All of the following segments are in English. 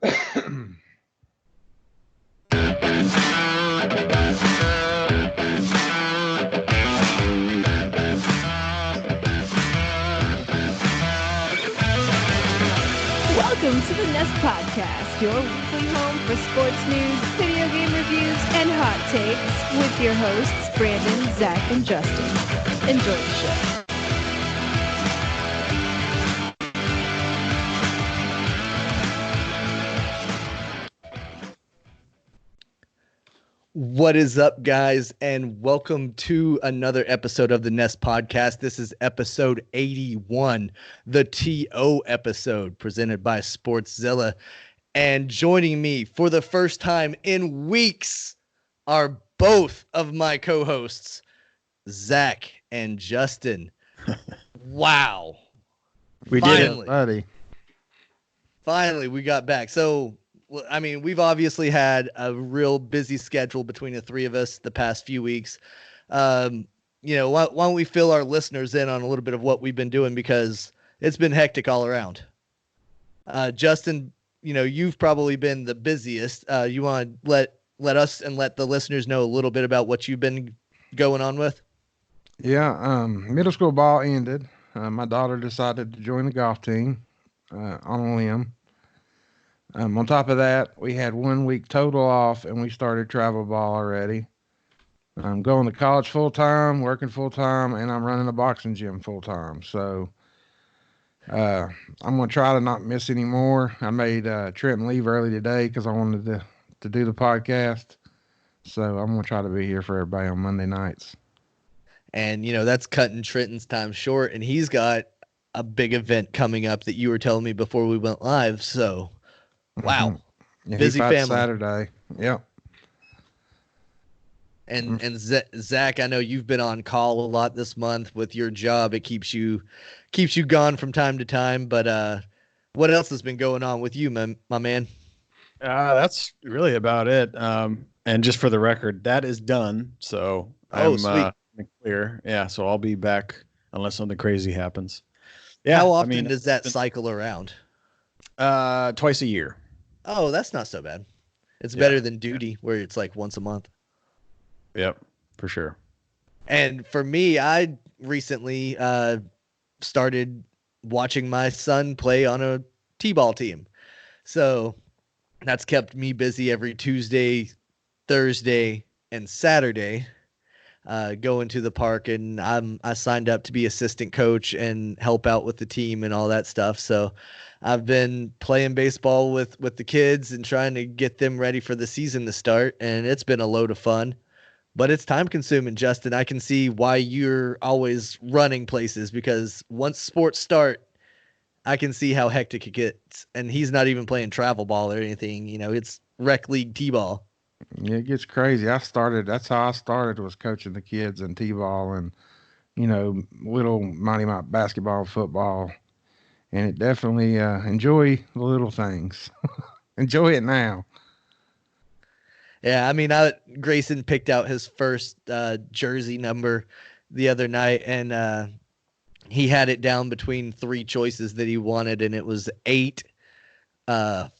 Welcome to the Nest Podcast, your weekly home for sports news, video game reviews, and hot takes with your hosts, Brandon, Zach, and Justin. Enjoy the show. What is up, guys, and welcome to another episode of the Nest Podcast. This is episode 81, the TO episode, presented by Sportszilla. And joining me for the first time in weeks are both of my co-hosts, Zach and Justin. Wow. We Finally. did it, buddy. Finally, we got back. So, I mean, we've obviously had a real busy schedule between the three of us the past few weeks. Why don't we fill our listeners in on a little bit of what we've been doing, because it's been hectic all around. Justin, you've probably been the busiest. You want to let us and let the listeners know a little bit about what you've been going on with? Yeah, middle school ball ended. My daughter decided to join the golf team on a whim. On top of that, we had 1 week total off, and we started travel ball already. I'm going to college full time, working full time, and I'm running a boxing gym full time. So I'm going to try to not miss any more. I made Trenton leave early today because I wanted to do the podcast. So I'm going to try to be here for everybody on Monday nights. And, that's cutting Trenton's time short, and he's got a big event coming up that you were telling me before we went live. So, wow. Yeah, busy family. Saturday. Yep. And Zach, I know you've been on call a lot this month with your job. It keeps you gone from time to time. But what else has been going on with you, my man? That's really about it. And just for the record, that is done. So sweet. Clear. Yeah. So I'll be back unless something crazy happens. Yeah. How often does that cycle around? Twice a year. Oh, that's not so bad. It's better than duty where it's like once a month. Yep, for sure. And for me, I recently started watching my son play on a t-ball team. So that's kept me busy every Tuesday, Thursday, and Saturday, going to the park. And I signed up to be assistant coach and help out with the team and all that stuff. So I've been playing baseball with the kids and trying to get them ready for the season to start. And it's been a load of fun. But it's time consuming, Justin. I can see why you're always running places, because once sports start, I can see how hectic it gets. And he's not even playing travel ball or anything. It's rec league t-ball. Yeah, it gets crazy. That's how I started, was coaching the kids in t-ball and, little Mighty Mite basketball, football. And it definitely enjoy the little things. Enjoy it now. Yeah, I mean, Grayson picked out his first jersey number the other night, and he had it down between three choices that he wanted, and it was 8, 5,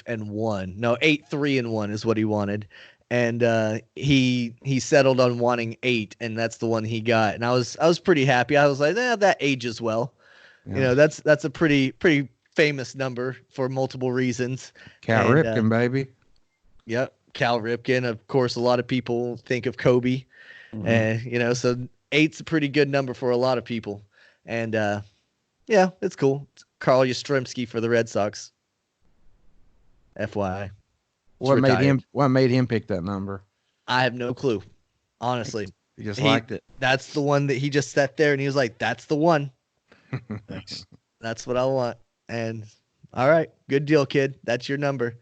and 1. No, 8, 3, and 1 is what he wanted, and he settled on wanting 8, and that's the one he got. And I was pretty happy. I was like, that ages well. Yeah. That's a pretty famous number for multiple reasons. Cal Ripken, baby. Yep. Cal Ripken. Of course, a lot of people think of Kobe. Mm-hmm. And, so 8's a pretty good number for a lot of people. And, yeah, it's cool. Carl Yastrzemski for the Red Sox. FYI. What made him pick that number? I have no clue. Honestly. He just liked it. That's the one that he just sat there and he was like, that's the one. Thanks. That's what I want. And all right, good deal, kid. That's your number.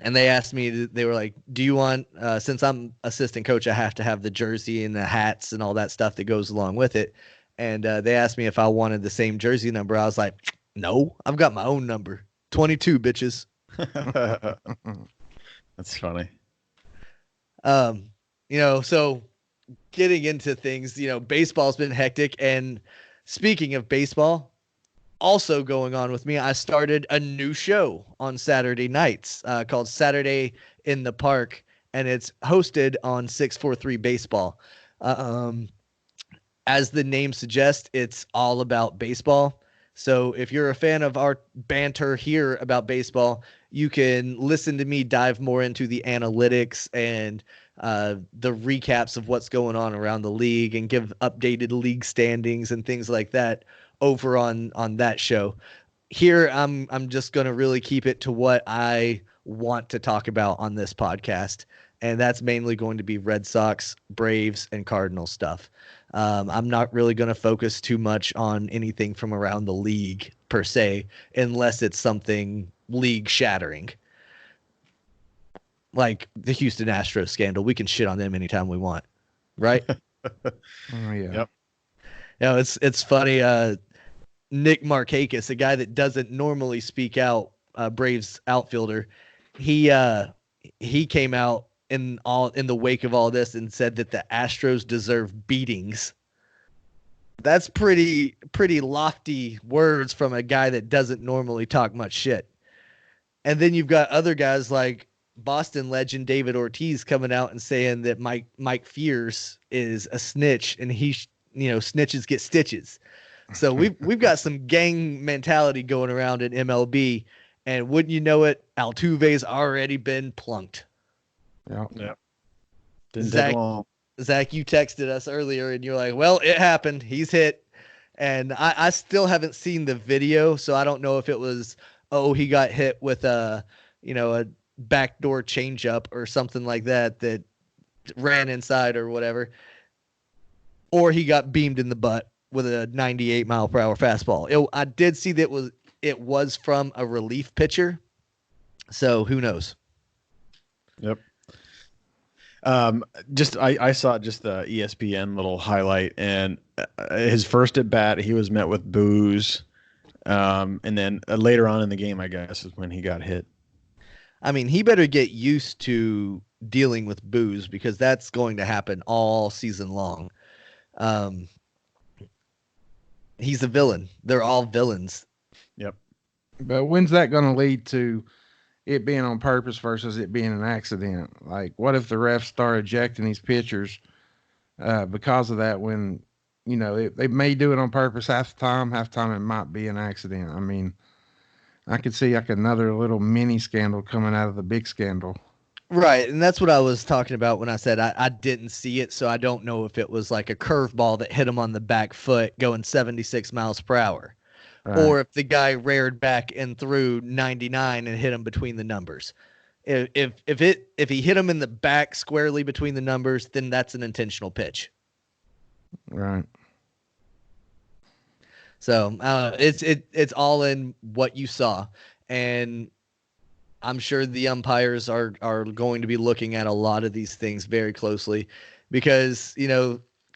And they asked me, they were like, do you want, since I'm assistant coach, I have to have the jersey and the hats and all that stuff that goes along with it. And they asked me if I wanted the same jersey number. I was like, no, I've got my own number. 22, bitches. That's funny. So getting into things, baseball's been hectic. And speaking of baseball, also going on with me, I started a new show on Saturday nights called Saturday in the Park, and it's hosted on 643 Baseball. As the name suggests, it's all about baseball. So if you're a fan of our banter here about baseball, you can listen to me dive more into the analytics and the recaps of what's going on around the league and give updated league standings and things like that over on that show. Here, I'm just going to really keep it to what I want to talk about on this podcast, and that's mainly going to be Red Sox, Braves, and Cardinals stuff. I'm not really going to focus too much on anything from around the league per se, unless it's something league shattering. Like the Houston Astros scandal. We can shit on them anytime we want. Right? Oh, yeah. Yep. You know, it's funny. Nick Markakis, a guy that doesn't normally speak out, Braves outfielder, he came out in the wake of all this and said that the Astros deserve beatings. That's pretty lofty words from a guy that doesn't normally talk much shit. And then you've got other guys like Boston legend David Ortiz coming out and saying that Mike Fears is a snitch and he snitches get stitches. So we've got some gang mentality going around in MLB, and wouldn't you know it, Altuve's already been plunked. Yeah. Yep. Didn't Zach, take long. Zach, you texted us earlier and you're like, well, it happened. He's hit. And I still haven't seen the video, so I don't know if it was, he got hit with a backdoor changeup or something like that ran inside or whatever. Or he got beamed in the butt with a 98 mile per hour fastball. I did see that it was from a relief pitcher. So who knows? Yep. I saw just the ESPN little highlight, and his first at bat, he was met with boos. And then later on in the game, I guess, is when he got hit. I mean, he better get used to dealing with boos because that's going to happen all season long. He's a villain. They're all villains. Yep. But when's that going to lead to it being on purpose versus it being an accident? Like, what if the refs start ejecting these pitchers because of that when, they may do it on purpose half the time it might be an accident. I mean, I could see like another little mini scandal coming out of the big scandal. Right, and that's what I was talking about when I said I didn't see it, so I don't know if it was like a curveball that hit him on the back foot going 76 miles per hour. Right. Or if the guy reared back and threw 99 and hit him between the numbers. If he hit him in the back squarely between the numbers, then that's an intentional pitch. Right. So it's all in what you saw, and I'm sure the umpires are going to be looking at a lot of these things very closely, because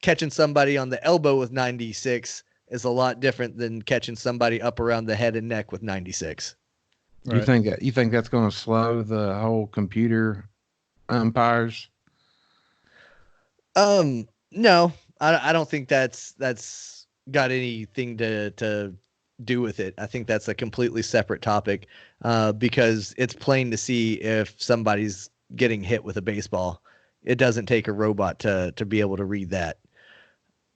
catching somebody on the elbow with 96 is a lot different than catching somebody up around the head and neck with 96. Right. You think that's going to slow the whole computer umpires? No, I don't think that's got anything to do with it. I think that's a completely separate topic, because it's plain to see if somebody's getting hit with a baseball. It doesn't take a robot to be able to read that.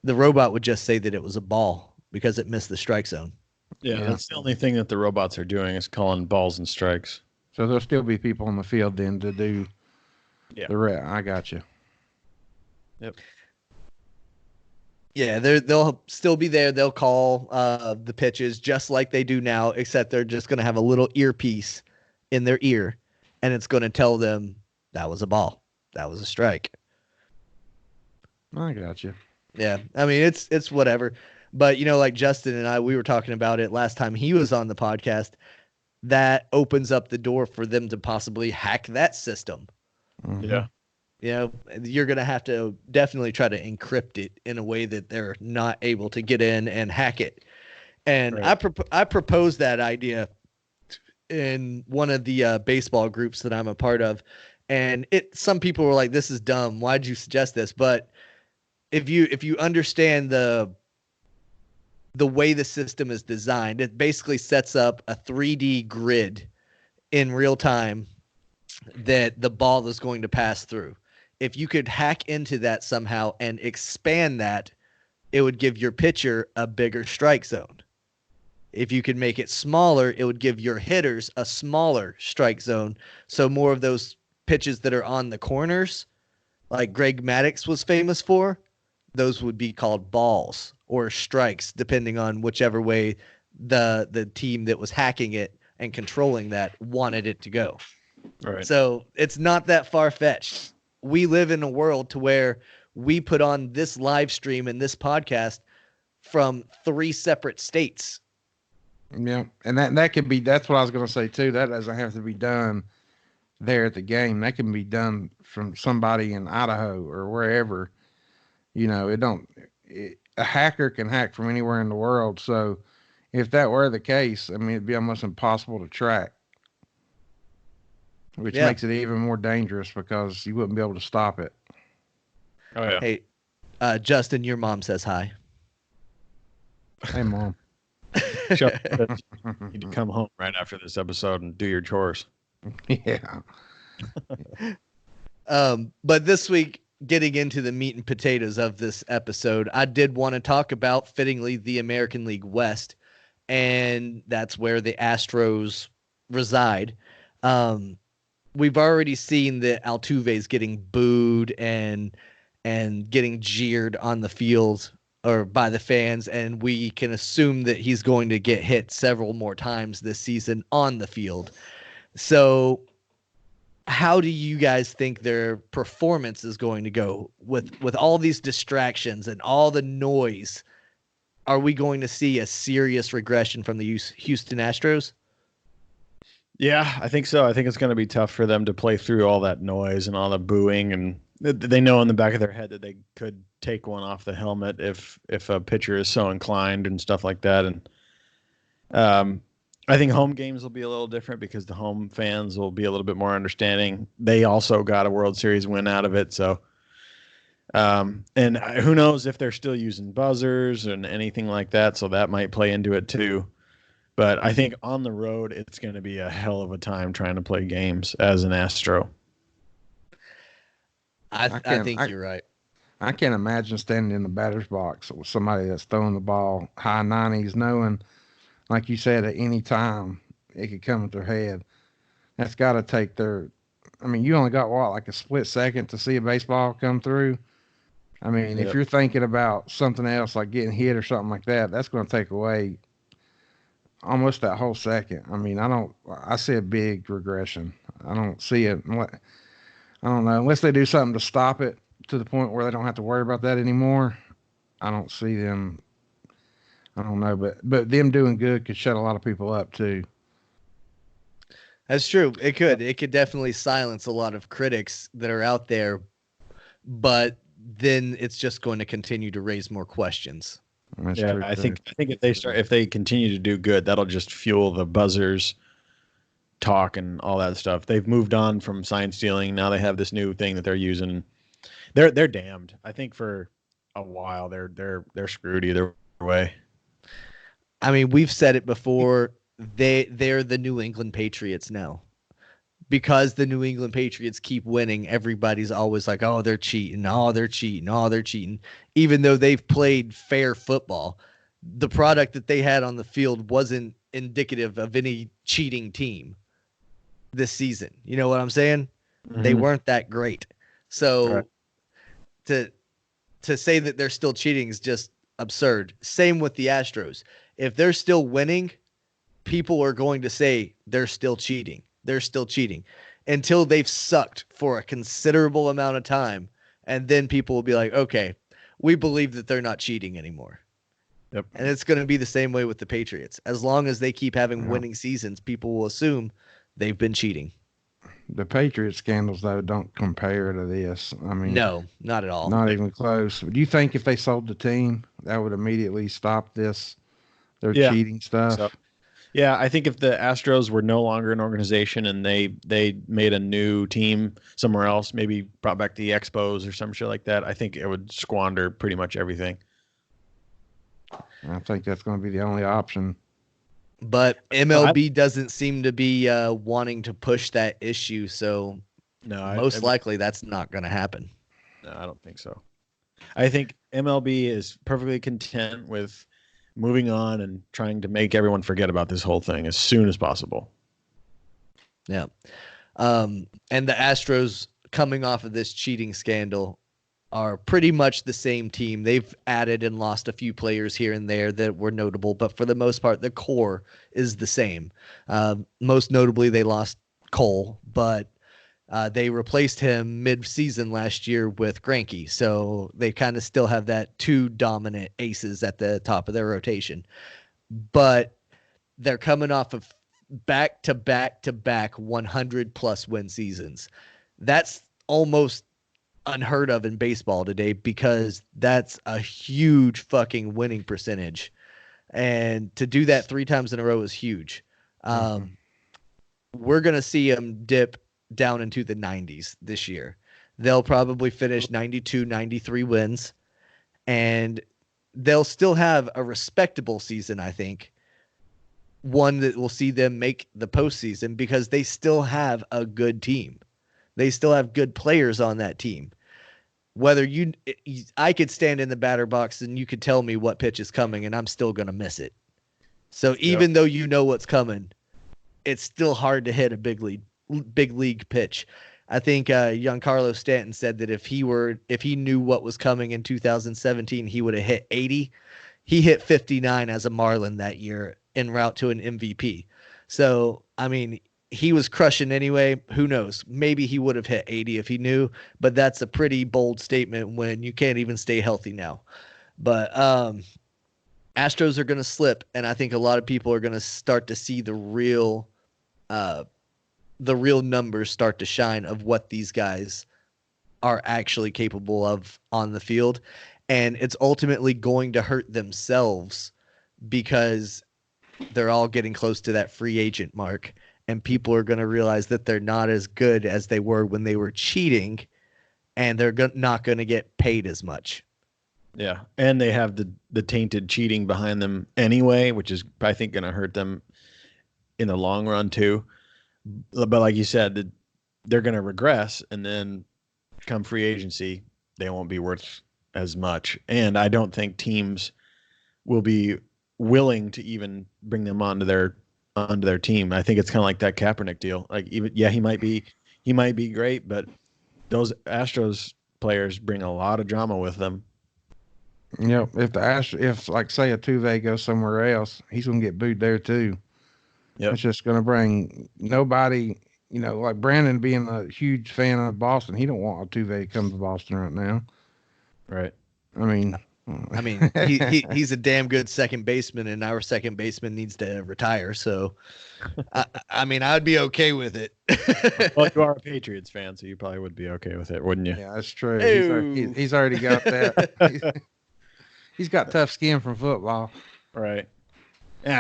The robot would just say that it was a ball because it missed the strike zone. Yeah, that's the only thing that the robots are doing is calling balls and strikes. So there'll still be people on the field then to do the rest. I got you. Yep. Yeah, they'll still be there. They'll call the pitches just like they do now, except they're just going to have a little earpiece in their ear, and it's going to tell them that was a ball, that was a strike. I got you. Yeah, I mean it's whatever, but like Justin and I, we were talking about it last time he was on the podcast. That opens up the door for them to possibly hack that system. Mm-hmm. Yeah. You're going to have to definitely try to encrypt it in a way that they're not able to get in and hack it. And right. I proposed that idea in one of the baseball groups that I'm a part of. And some people were like, this is dumb. Why'd you suggest this? But if you understand the the way the system is designed, it basically sets up a 3D grid in real time that the ball is going to pass through. If you could hack into that somehow and expand that, it would give your pitcher a bigger strike zone. If you could make it smaller, it would give your hitters a smaller strike zone. So more of those pitches that are on the corners, like Greg Maddux was famous for, those would be called balls or strikes, depending on whichever way the team that was hacking it and controlling that wanted it to go. All right. So it's not that far-fetched. We live in a world to where we put on this live stream and this podcast from 3 separate states. Yeah, and that could be. That's what I was going to say too. That doesn't have to be done there at the game. That can be done from somebody in Idaho or wherever. You know, a hacker can hack from anywhere in the world. So if that were the case, I mean, it'd be almost impossible to track, which makes it even more dangerous because you wouldn't be able to stop it. Oh yeah. Hey, Justin, your mom says hi. Hey, Mom. You need to come home right after this episode and do your chores. Yeah. But this week, getting into the meat and potatoes of this episode, I did want to talk about, fittingly, the American League West, and that's where the Astros reside. We've already seen that Altuve's getting booed and getting jeered on the field or by the fans, and we can assume that he's going to get hit several more times this season on the field. So how do you guys think their performance is going to go with all these distractions and all the noise? Are we going to see a serious regression from the Houston Astros? Yeah, I think so. I think it's going to be tough for them to play through all that noise and all the booing, and they know in the back of their head that they could take one off the helmet if a pitcher is so inclined and stuff like that. And I think home games will be a little different because the home fans will be a little bit more understanding. They also got a World Series win out of it, so and who knows if they're still using buzzers and anything like that, so that might play into it too. But I think on the road, it's going to be a hell of a time trying to play games as an Astro. I think you're right. I can't imagine standing in the batter's box with somebody that's throwing the ball high 90s, knowing, like you said, at any time it could come at their head. That's got to take their. I mean, you only got like a split second to see a baseball come through. I mean, if you're thinking about something else like getting hit or something like that, that's going to take away almost that whole second. I mean, I see a big regression. I don't see it. I don't know, unless they do something to stop it to the point where they don't have to worry about that anymore. I don't see them. I don't know, but them doing good could shut a lot of people up too. That's true. It could definitely silence a lot of critics that are out there, but then it's just going to continue to raise more questions. That's true, I think if they continue to do good, that'll just fuel the buzzers talk and all that stuff. They've moved on from sign stealing. Now they have this new thing that they're using. They're damned. I think for a while they're screwed either way. I mean, we've said it before. They're the New England Patriots now. Because the New England Patriots keep winning, everybody's always like, oh, they're cheating. Oh, they're cheating. Oh, they're cheating. Even though they've played fair football, the product that they had on the field wasn't indicative of any cheating team this season. You know what I'm saying? Mm-hmm. They weren't that great. So to say that they're still cheating is just absurd. Same with the Astros. If they're still winning, people are going to say they're still cheating. They're still cheating until they've sucked for a considerable amount of time. And then people will be like, okay, we believe that they're not cheating anymore. Yep. And it's going to be the same way with the Patriots. As long as they keep having winning seasons, people will assume they've been cheating. The Patriot scandals, though, don't compare to this. I mean, no, not at all. Not even close. Do you think if they sold the team, that would immediately stop their cheating stuff? So, yeah, I think if the Astros were no longer an organization and they made a new team somewhere else, maybe brought back the Expos or some shit like that, I think it would squander pretty much everything. I think that's going to be the only option. But MLB doesn't seem to be wanting to push that issue, so most likely that's not going to happen. No, I don't think so. I think MLB is perfectly content with moving on and trying to make everyone forget about this whole thing as soon as possible. Yeah. And the Astros, coming off of this cheating scandal, are pretty much the same team. They've added and lost a few players here and there that were notable, but for the most part, the core is the same. Most notably, they lost Cole, but they replaced him mid-season last year with Greinke. So they kind of still have that two dominant aces at the top of their rotation. But they're coming off of back-to-back 100-plus win seasons. That's almost unheard of in baseball today because that's a huge fucking winning percentage. And to do that 3 times in a row is huge. We're going to see them dip down into the 90s this year. They'll probably finish 92, 93 wins, and they'll still have a respectable season, I think. One that will see them make the postseason because they still have a good team. They still have good players on that team. Whether I could stand in the batter box and you could tell me what pitch is coming and I'm still going to miss it. So even though you know what's coming, it's still hard to hit a big league pitch. I think Giancarlo Stanton said that if he knew what was coming in 2017, he would have hit 80. He hit 59 as a Marlin that year en route to an MVP. So, I mean, he was crushing anyway. Who knows? Maybe he would have hit 80 if he knew, but that's a pretty bold statement when you can't even stay healthy now. But Astros are going to slip, and I think a lot of people are going to start to see the real numbers start to shine of what these guys are actually capable of on the field. And it's ultimately going to hurt themselves because they're all getting close to that free agent mark. And people are going to realize that they're not as good as they were when they were cheating, and they're not going to get paid as much. Yeah, and they have the tainted cheating behind them anyway, which is, I think, going to hurt them in the long run too. But like you said, they're going to regress, and then come free agency, they won't be worth as much. And I don't think teams will be willing to even bring them onto their team. I think it's kind of like that Kaepernick deal. Like, even he might be great, but those Astros players bring a lot of drama with them. You know, if like say Altuve goes somewhere else, he's gonna get booed there too. Yep. It's just gonna bring nobody. You know, like Brandon being a huge fan of Boston, he don't want Altuve to come to Boston right now. Right. I mean, he's a damn good second baseman, and our second baseman needs to retire. So, I mean, I'd be okay with it. Well, you are a Patriots fan, so you probably would be okay with it, wouldn't you? Yeah, that's true. He's already got that. He's got tough skin from football. Right.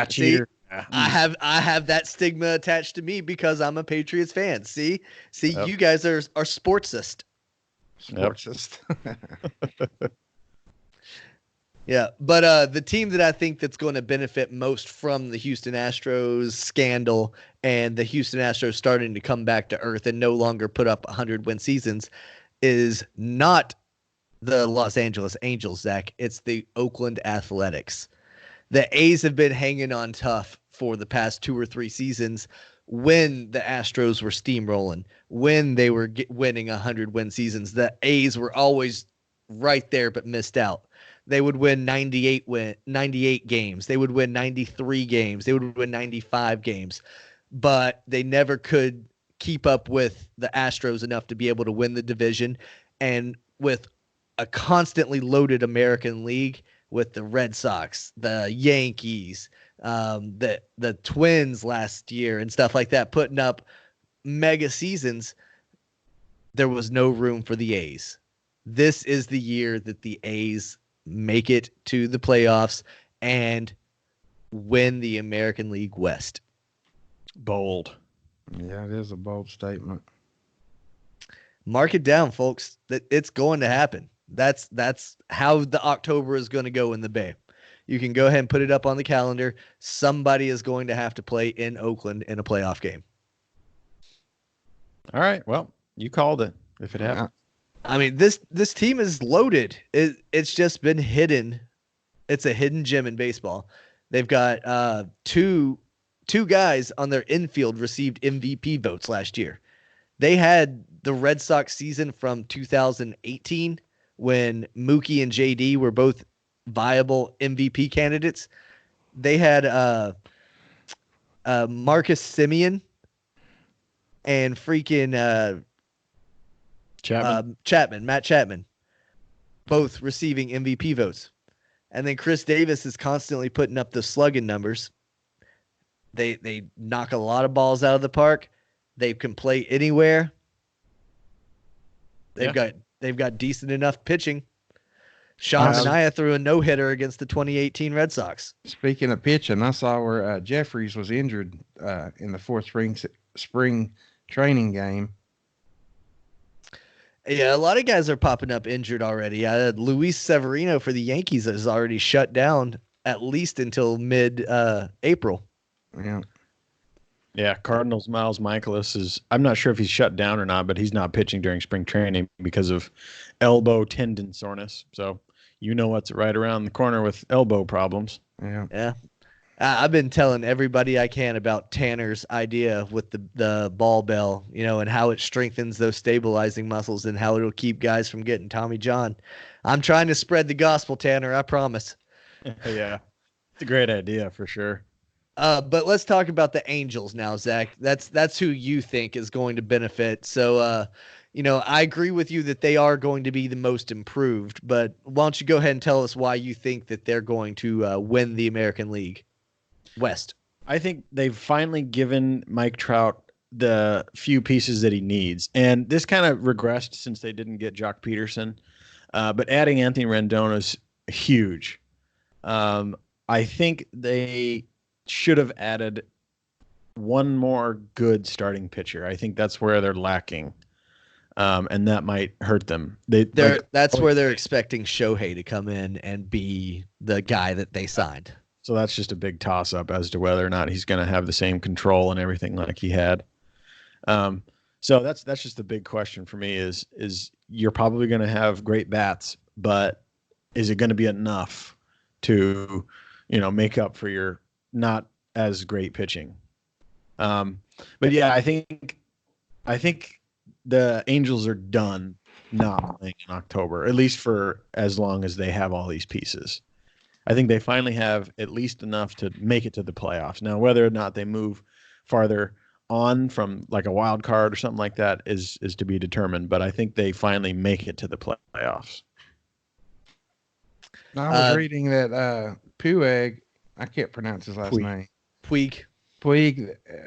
Cheater. I have that stigma attached to me because I'm a Patriots fan. See, yep. You guys are sportsist. Sportsist. Yep. Yeah, but the team that I think that's going to benefit most from the Houston Astros scandal and the Houston Astros starting to come back to earth and no longer put up 100-win seasons is not the Los Angeles Angels, Zach. It's the Oakland Athletics. The A's have been hanging on tough for the past 2 or 3 seasons when the Astros were steamrolling, when they were winning 100-win seasons. The A's were always right there but missed out. They would win 98 games. They would win 93 games. They would win 95 games. But they never could keep up with the Astros enough to be able to win the division. And with a constantly loaded American League with the Red Sox, the Yankees, the Twins last year and stuff like that, putting up mega seasons, there was no room for the A's. This is the year that the A's make it to the playoffs and win the American League West. Bold. Yeah, it is a bold statement. Mark it down, folks. That it's going to happen. That's how the October is going to go in the Bay. You can go ahead and put it up on the calendar. Somebody is going to have to play in Oakland in a playoff game. All right. Well, you called it. If it happens. I mean, this team is loaded. It's just been hidden. It's a hidden gem in baseball. They've got two guys on their infield received MVP votes last year. They had the Red Sox season from 2018 when Mookie and JD were both viable MVP candidates. They had Marcus Semien and freaking Matt Chapman, both receiving MVP votes. And then Chris Davis is constantly putting up the slugging numbers. They knock a lot of balls out of the park. They can play anywhere. They've got decent enough pitching. Sean Manaea threw a no-hitter against the 2018 Red Sox. Speaking of pitching, I saw where Jeffries was injured in the fourth spring training game. Yeah, a lot of guys are popping up injured already. Luis Severino for the Yankees is already shut down at least until mid-April. Yeah. Yeah, Cardinals' Miles Michaelis is, I'm not sure if he's shut down or not, but he's not pitching during spring training because of elbow tendon soreness. So you know what's right around the corner with elbow problems. Yeah. I've been telling everybody I can about Tanner's idea with the ball bell, and how it strengthens those stabilizing muscles and how it'll keep guys from getting Tommy John. I'm trying to spread the gospel, Tanner, I promise. Yeah, it's a great idea for sure. But let's talk about the Angels now, Zach. That's who you think is going to benefit. So, I agree with you that they are going to be the most improved, but why don't you go ahead and tell us why you think that they're going to win the American League West? I think they've finally given Mike Trout the few pieces that he needs. And this kind of regressed since they didn't get Jock Peterson. But adding Anthony Rendon is huge. I think they should have added one more good starting pitcher. I think that's where they're lacking. And that might hurt them. That's where they're expecting Shohei to come in and be the guy that they signed. So that's just a big toss-up as to whether or not he's going to have the same control and everything like he had. So that's just the big question for me is you're probably going to have great bats, but is it going to be enough to, make up for your not as great pitching? But yeah, I think the Angels are done not playing in October, at least for as long as they have all these pieces. I think they finally have at least enough to make it to the playoffs. Now, whether or not they move farther on from like a wild card or something like that is to be determined. But I think they finally make it to the playoffs. I was reading that Puig, I can't pronounce his last name. Puig,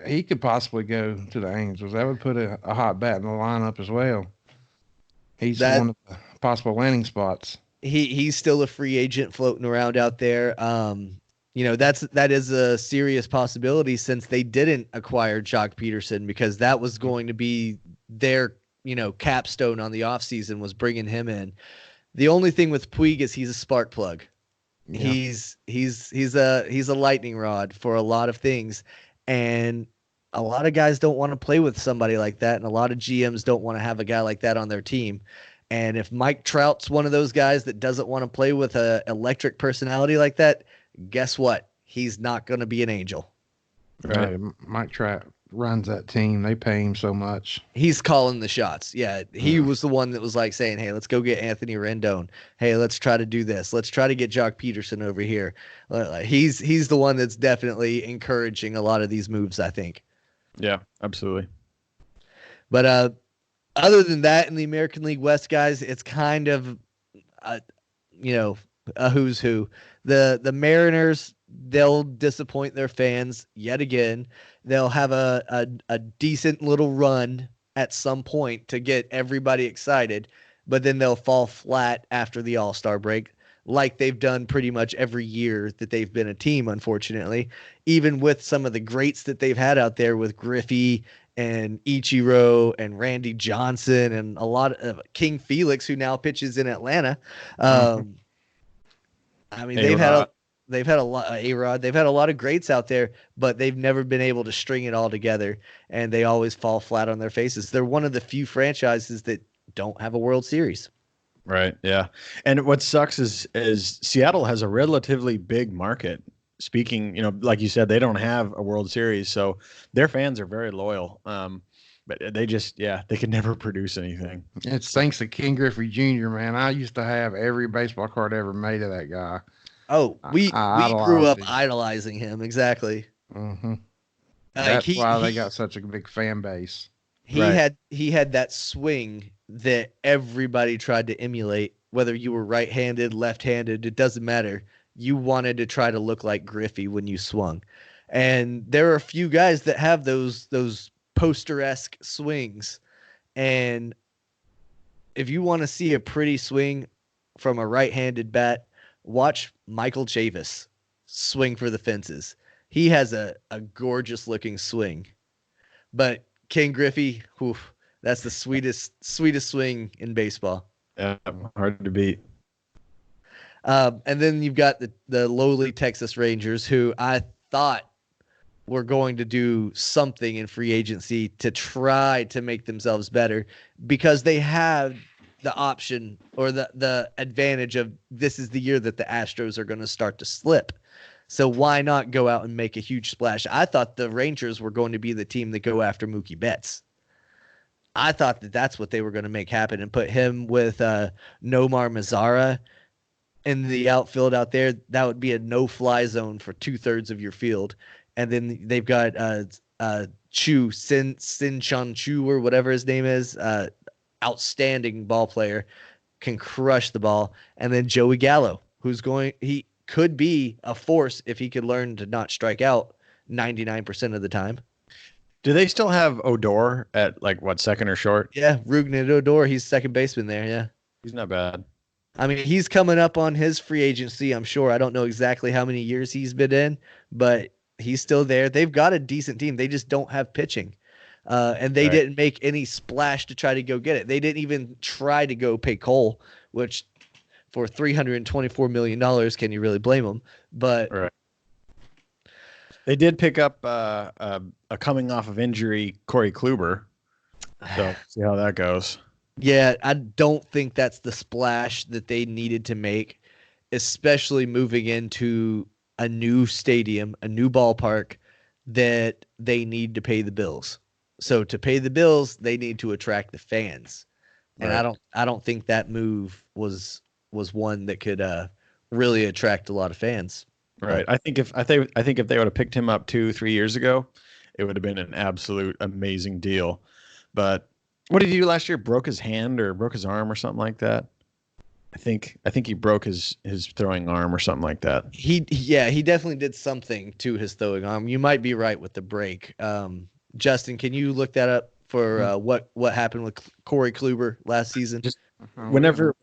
he could possibly go to the Angels. That would put a hot bat in the lineup as well. He's one of the possible landing spots. He's still a free agent floating around out there. That is a serious possibility since they didn't acquire Jock Peterson because that was going to be their, capstone on the offseason was bringing him in. The only thing with Puig is he's a spark plug. Yeah. He's a lightning rod for a lot of things, and a lot of guys don't want to play with somebody like that, and a lot of GMs don't want to have a guy like that on their team. And if Mike Trout's one of those guys that doesn't want to play with a electric personality like that, guess what? He's not going to be an Angel. Right. Mike Trout runs that team. They pay him so much. He's calling the shots. Yeah. He was the one that was like saying, hey, let's go get Anthony Rendon. Hey, let's try to do this. Let's try to get Jock Peterson over here. He's the one that's definitely encouraging a lot of these moves, I think. Yeah, absolutely. But, other than that, in the American League West, guys, it's kind of, a who's who. The Mariners, they'll disappoint their fans yet again. They'll have a decent little run at some point to get everybody excited, but then they'll fall flat after the All-Star break, like they've done pretty much every year that they've been a team, unfortunately, even with some of the greats that they've had out there with Griffey and Ichiro and Randy Johnson and a lot of King Felix, who now pitches in Atlanta. I mean, they've had They've had a lot, A-Rod. They've had a lot of greats out there, but they've never been able to string it all together, and they always fall flat on their faces. They're one of the few franchises that don't have a World Series. Right. Yeah. And what sucks is Seattle has a relatively big market. Speaking, like you said, they don't have a World Series, so their fans are very loyal. But they just, they can never produce anything. It's thanks to Ken Griffey Jr., man. I used to have every baseball card ever made of that guy. Oh, we I grew up idolized him. idolizing him. Exactly. Mm-hmm. That's why they got such a big fan base. He had that swing that everybody tried to emulate, whether you were right-handed, left-handed, it doesn't matter. You wanted to try to look like Griffey when you swung. And there are a few guys that have those poster-esque swings. And if you want to see a pretty swing from a right-handed bat, watch Michael Chavis swing for the fences. He has a gorgeous looking swing. But Ken Griffey, that's the sweetest swing in baseball. Yeah, hard to beat. And then you've got the lowly Texas Rangers, who I thought were going to do something in free agency to try to make themselves better, because they have the option or the advantage of this is the year that the Astros are going to start to slip. So why not go out and make a huge splash? I thought the Rangers were going to be the team that go after Mookie Betts. I thought that's what they were going to make happen and put him with Nomar Mazara in the outfield out there. That would be a no-fly zone for 2/3 of your field. And then they've got Sin-Chan Chu or whatever his name is, outstanding ball player, can crush the ball. And then Joey Gallo, he could be a force if he could learn to not strike out 99% of the time. Do they still have Odor at second or short? Yeah, Rougned Odor, he's second baseman there, yeah. He's not bad. I mean, he's coming up on his free agency, I'm sure. I don't know exactly how many years he's been in, but he's still there. They've got a decent team. They just don't have pitching. And they didn't make any splash to try to go get it. They didn't even try to go pay Cole, which for $324 million, can you really blame them? But they did pick up a coming off of injury Corey Kluber. So see how that goes. Yeah, I don't think that's the splash that they needed to make, especially moving into a new stadium, a new ballpark that they need to pay the bills. So to pay the bills, they need to attract the fans. And I don't think that move was one that could really attract a lot of fans. Right. I think if they would have picked him up 2-3 years ago, it would have been an absolute amazing deal. But what did he do last year? Broke his hand or broke his arm or something like that? I think he broke his throwing arm or something like that. He definitely did something to his throwing arm. You might be right with the break. Justin, can you look that up for what happened with Corey Kluber last season? Just whenever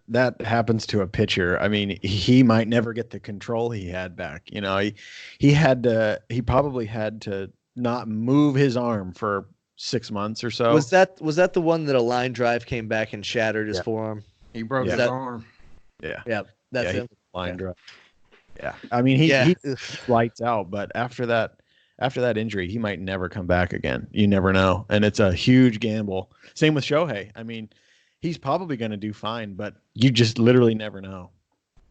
that happens to a pitcher, I mean, he might never get the control he had back. He probably had to not move his arm for 6 months or so. Was that the one that a line drive came back and shattered his forearm? He broke his arm. Yeah. Yeah, that's him. Line drive. Yeah. I mean, he lights out, but after that injury, he might never come back again. You never know. And it's a huge gamble. Same with Shohei. I mean, he's probably going to do fine, but you just literally never know.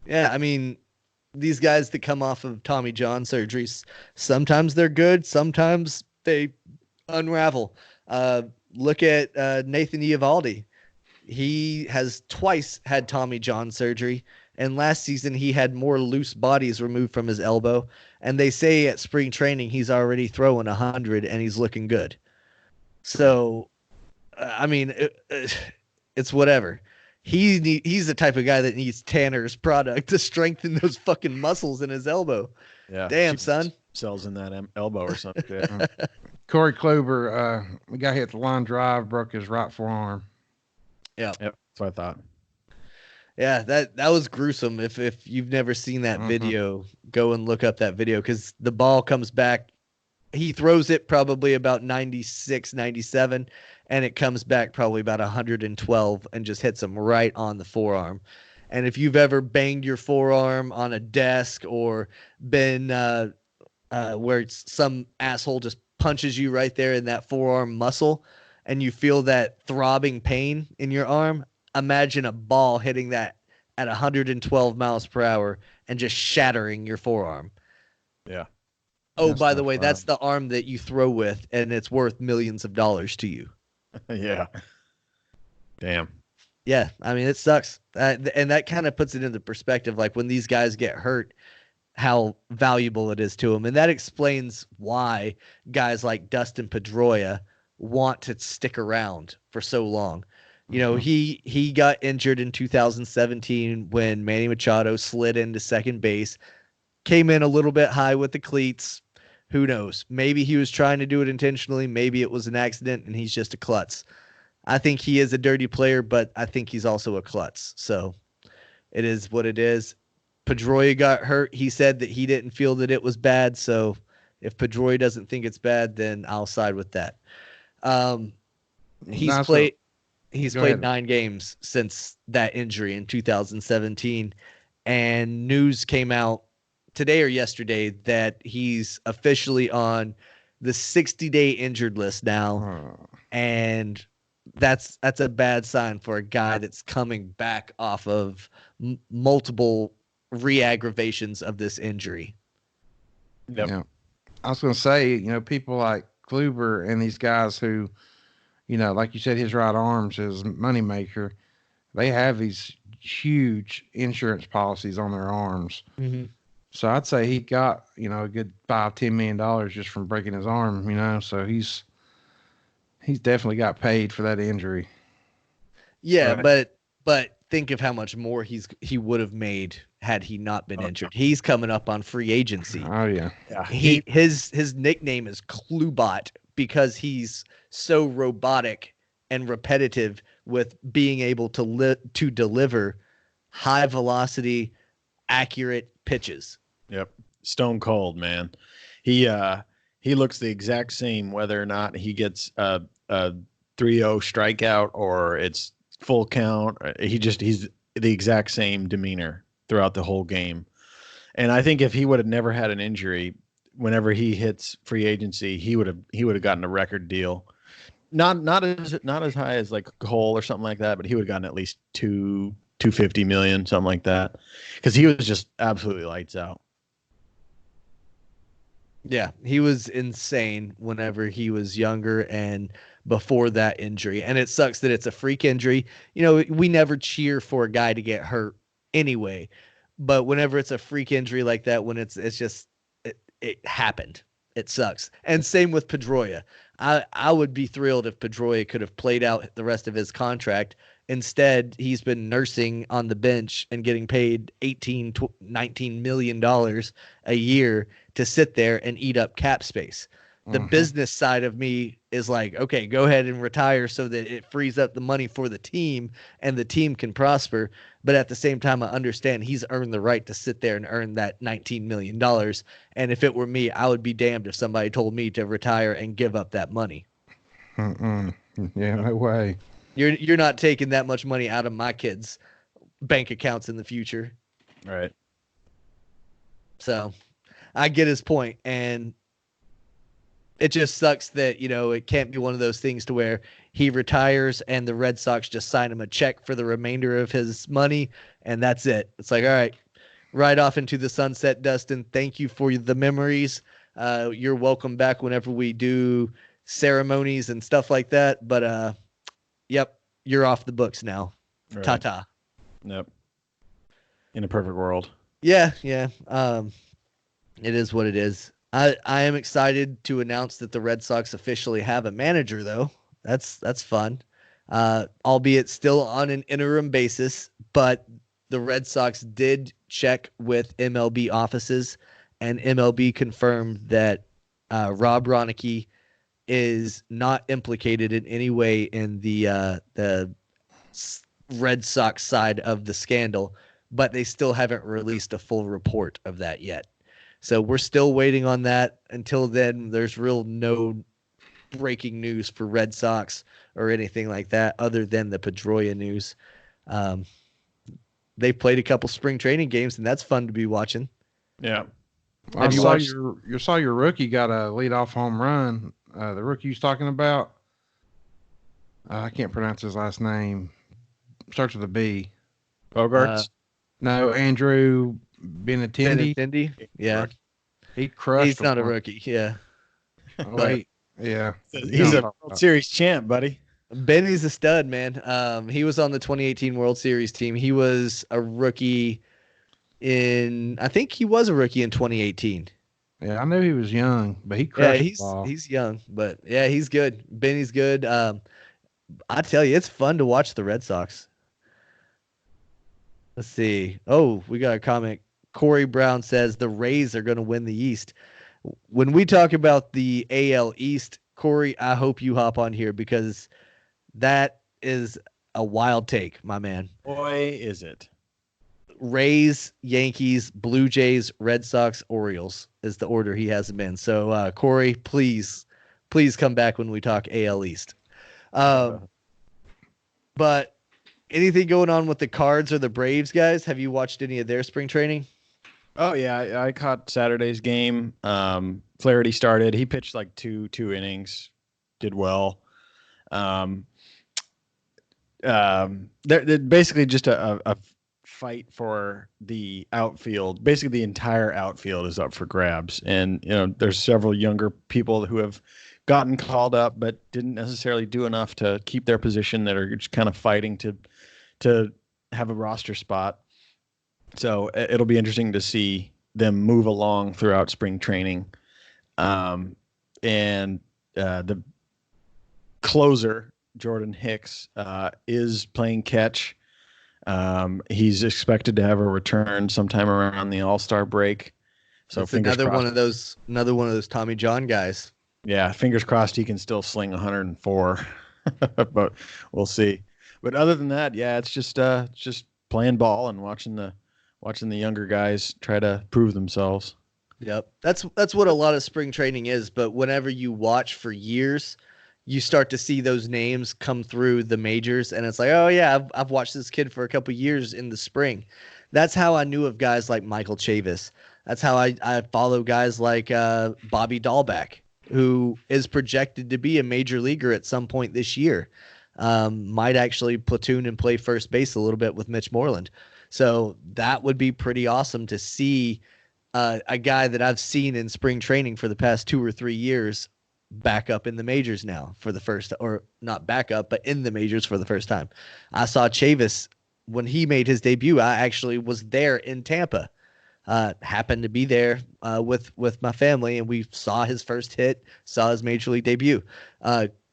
Yeah, I mean, these guys that come off of Tommy John surgeries, sometimes they're good, sometimes they unravel. Look at Nathan Eovaldi. He has twice had Tommy John surgery, and last season he had more loose bodies removed from his elbow. And they say at spring training he's already throwing 100 and he's looking good. So, I mean, it's whatever. He's the type of guy that needs Tanner's product to strengthen those fucking muscles in his elbow. Yeah, damn son, cells in that elbow or something. Corey Kluber, the guy hit the line drive, broke his right forearm. Yeah, that's what I thought. Yeah, that was gruesome. If you've never seen that video, go and look up that video, because the ball comes back. He throws it probably about 96, 97, and it comes back probably about 112 and just hits him right on the forearm. And if you've ever banged your forearm on a desk or been where some asshole just punches you right there in that forearm muscle and you feel that throbbing pain in your arm, imagine a ball hitting that at 112 miles per hour and just shattering your forearm. Yeah. Oh, That's by the no way, fun. that's the arm that you throw with, and it's worth millions of dollars to you. Yeah. Damn. Yeah, I mean, it sucks. And that kind of puts it into perspective, like when these guys get hurt, how valuable it is to them. And that explains why guys like Dustin Pedroia want to stick around for so long. You know, he got injured in 2017 when Manny Machado slid into second base, came in a little bit high with the cleats. Who knows? Maybe he was trying to do it intentionally. Maybe it was an accident and he's just a klutz. I think he is a dirty player, but I think he's also a klutz. So it is what it is. Pedroia got hurt. He said that he didn't feel that it was bad. So if Pedroia doesn't think it's bad, then I'll side with that. He's That's played. what- He's Go played ahead. 9 games since that injury in 2017, and news came out today or yesterday that he's officially on the 60-day injured list now, and that's a bad sign for a guy that's coming back off of multiple re-aggravations of this injury. Yep. Yeah. I was going to say, people like Kluber and these guys who, like you said, his right arm's his moneymaker. They have these huge insurance policies on their arms. Mm-hmm. So I'd say he got, a good $5-10 million just from breaking his arm, so he's definitely got paid for that injury. Yeah, Right. but think of how much more he would have made had he not been injured. He's coming up on free agency. Oh yeah. Yeah. His nickname is Clubot because he's so robotic and repetitive with being able to deliver high velocity, accurate pitches. Yep. Stone cold, man. He looks the exact same whether or not he gets a 3-0 strikeout or it's full count. He's the exact same demeanor throughout the whole game. And I think if he would have never had an injury, whenever he hits free agency, he would have gotten a record deal. Not as high as like Cole or something like that, but he would have gotten at least $250 million, something like that, because he was just absolutely lights out. Yeah, he was insane whenever he was younger and before that injury. And it sucks that it's a freak injury. We never cheer for a guy to get hurt anyway. But whenever it's a freak injury like that, when it's just it happened. It sucks. And same with Pedroia. I would be thrilled if Pedroia could have played out the rest of his contract. Instead, he's been nursing on the bench and getting paid $19 million a year to sit there and eat up cap space. The business side of me is like, okay, go ahead and retire so that it frees up the money for the team and the team can prosper. But at the same time, I understand he's earned the right to sit there and earn that $19 million. And if it were me, I would be damned if somebody told me to retire and give up that money. Yeah, no way. You're not taking that much money out of my kids' bank accounts in the future. Right. So I get his point, and it just sucks that, it can't be one of those things to where he retires and the Red Sox just sign him a check for the remainder of his money, and that's it. It's like, all right, right off into the sunset, Dustin. Thank you for the memories. You're welcome back whenever we do ceremonies and stuff like that. But, yep, you're off the books now. Right. Ta-ta. Yep. In a perfect world. Yeah. It is what it is. I am excited to announce that the Red Sox officially have a manager, though. That's fun. Albeit still on an interim basis, but the Red Sox did check with MLB offices, and MLB confirmed that Rob Ronicky is not implicated in any way in the Red Sox side of the scandal, but they still haven't released a full report of that yet. So we're still waiting on that. Until then, there's no breaking news for Red Sox or anything like that other than the Pedroia news. they played a couple spring training games, and that's fun to be watching. Yeah. I you saw watched- your rookie got a leadoff home run. The rookie you was talking about, I can't pronounce his last name. Starts with a B. Bogarts. No, Andrew Benintendi. Benintendi? Yeah. He crushed. He's not a him. rookie. Yeah. Oh, wait, yeah. He's a World Series champ, buddy. Benny's a stud, man. He was on the 2018 World Series team. He was a rookie I think he was a rookie in 2018. Yeah, I knew he was young, but he Yeah, crushed. the ball. he's young, but yeah, he's good. Benny's good. I tell you, it's fun to watch the Red Sox. Let's see. Oh, we got a comment. Corey Brown says the Rays are going to win the East. When we talk about the AL East, Corey, I hope you hop on here because that is a wild take, my man. Boy, is it. Rays, Yankees, Blue Jays, Red Sox, Orioles is the order he has them in. So, Corey, please come back when we talk AL East. But anything going on with the Cards or the Braves, guys? Have you watched any of their spring training? Oh yeah, I caught Saturday's game. Flaherty started. He pitched like two innings, did well. They're basically just a fight for the outfield. Basically, the entire outfield is up for grabs, and there's several younger people who have gotten called up but didn't necessarily do enough to keep their position that are just kind of fighting to have a roster spot. So it'll be interesting to see them move along throughout spring training. And the closer, Jordan Hicks, is playing catch. He's expected to have a return sometime around the All-Star break. So it's another one of those Tommy John guys. Yeah, fingers crossed he can still sling 104. But we'll see. But other than that, yeah, it's just playing ball and watching the younger guys try to prove themselves. Yep. That's what a lot of spring training is, but whenever you watch for years, you start to see those names come through the majors and it's like, "Oh yeah, I've watched this kid for a couple years in the spring." That's how I knew of guys like Michael Chavis. That's how I follow guys like Bobby Dahlbeck, who is projected to be a major leaguer at some point this year. Might actually platoon and play first base a little bit with Mitch Moreland. So that would be pretty awesome to see a guy that I've seen in spring training for the past 2 or 3 years back up in the majors now for the first, or not back up, but in the majors for the first time. I saw Chavis when he made his debut. I actually was there in Tampa. Happened to be there with my family, and we saw his first hit, saw his major league debut.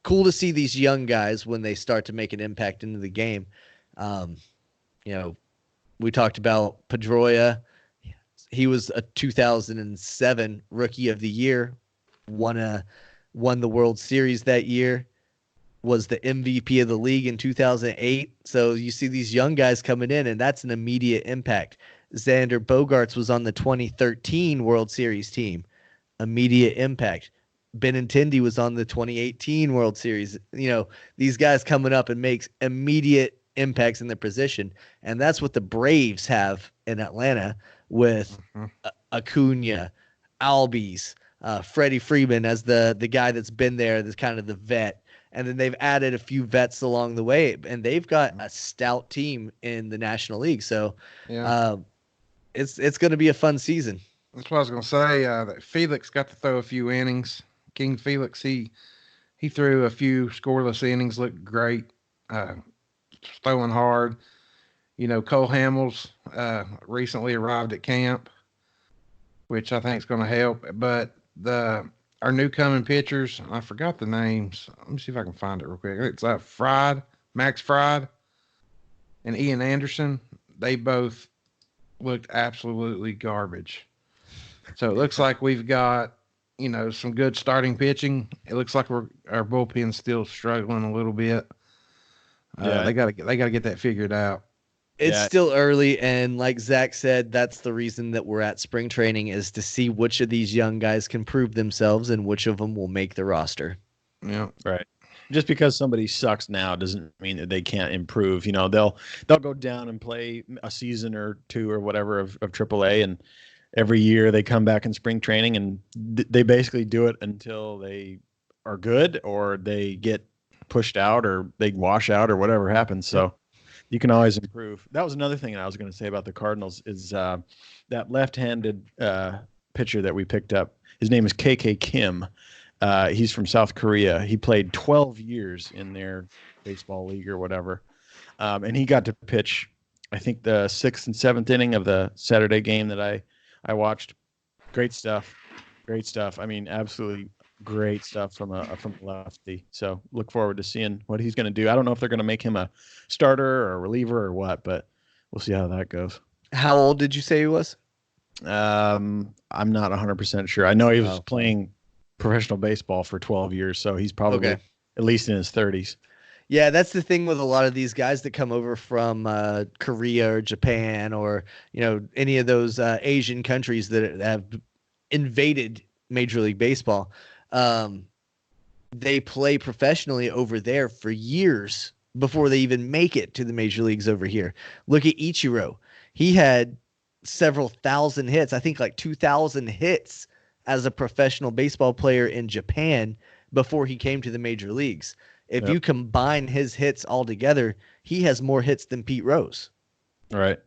Cool to see these young guys when they start to make an impact into the game. We talked about Pedroia. He was a 2007 Rookie of the Year, won the World Series that year, was the MVP of the league in 2008. So you see these young guys coming in, and that's an immediate impact. Xander Bogaerts was on the 2013 World Series team. Immediate impact. Benintendi was on the 2018 World Series. These guys coming up and makes immediate impacts in their position. And that's what the Braves have in Atlanta with Acuna, Albies, Freddie Freeman as the guy that's been there, that's kind of the vet. And then they've added a few vets along the way, and they've got a stout team in the National League. So it's going to be a fun season. That's what I was going to say. That Felix got to throw a few innings. King Felix, he threw a few scoreless innings, looked great, throwing hard. Cole Hamels recently arrived at camp, which I think is going to help. But our new coming pitchers, I forgot the names. Let me see if I can find it real quick. It's Max Fried, and Ian Anderson. They both looked absolutely garbage. So it looks like we've got, some good starting pitching. It looks like our bullpen's still struggling a little bit. They got to get that figured out. It's still early, and like Zach said, that's the reason that we're at spring training, is to see which of these young guys can prove themselves and which of them will make the roster. Yeah, right. just because somebody sucks now doesn't mean that they can't improve. They'll go down and play a season or two or whatever of AAA, and every year they come back in spring training, and they basically do it until they are good or they get pushed out or they wash out or whatever happens. So you can always improve. That was another thing I was going to say about the Cardinals is that left-handed pitcher that we picked up. His name is KK Kim. He's from South Korea. He played 12 years in their baseball league or whatever. And he got to pitch, I think, the 6th and 7th inning of the Saturday game that I watched. Great stuff. Great stuff. I mean, absolutely great stuff from a lefty. So look forward to seeing what he's going to do. I don't know if they're going to make him a starter or a reliever or what, but we'll see how that goes. How old did you say he was? I'm not 100% sure. I know he was playing professional baseball for 12 years, so he's probably at least in his 30s. Yeah, that's the thing with a lot of these guys that come over from Korea or Japan or any of those Asian countries that have invaded Major League Baseball. They play professionally over there for years before they even make it to the major leagues over here. Look at Ichiro. He had several thousand hits, I think like 2,000 hits as a professional baseball player in Japan before he came to the major leagues. If you combine his hits all together, he has more hits than Pete Rose. Right.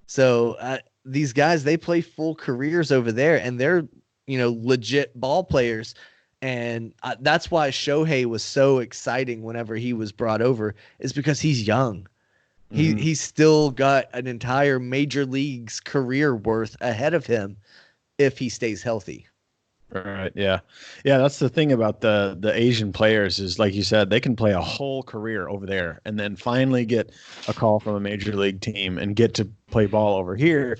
So these guys, they play full careers over there, and they're, legit ball players. And that's why Shohei was so exciting whenever he was brought over, is because he's young. He's still got an entire major leagues career worth ahead of him if he stays healthy. Right. Yeah. Yeah. That's the thing about the Asian players is, like you said, they can play a whole career over there and then finally get a call from a major league team and get to play ball over here.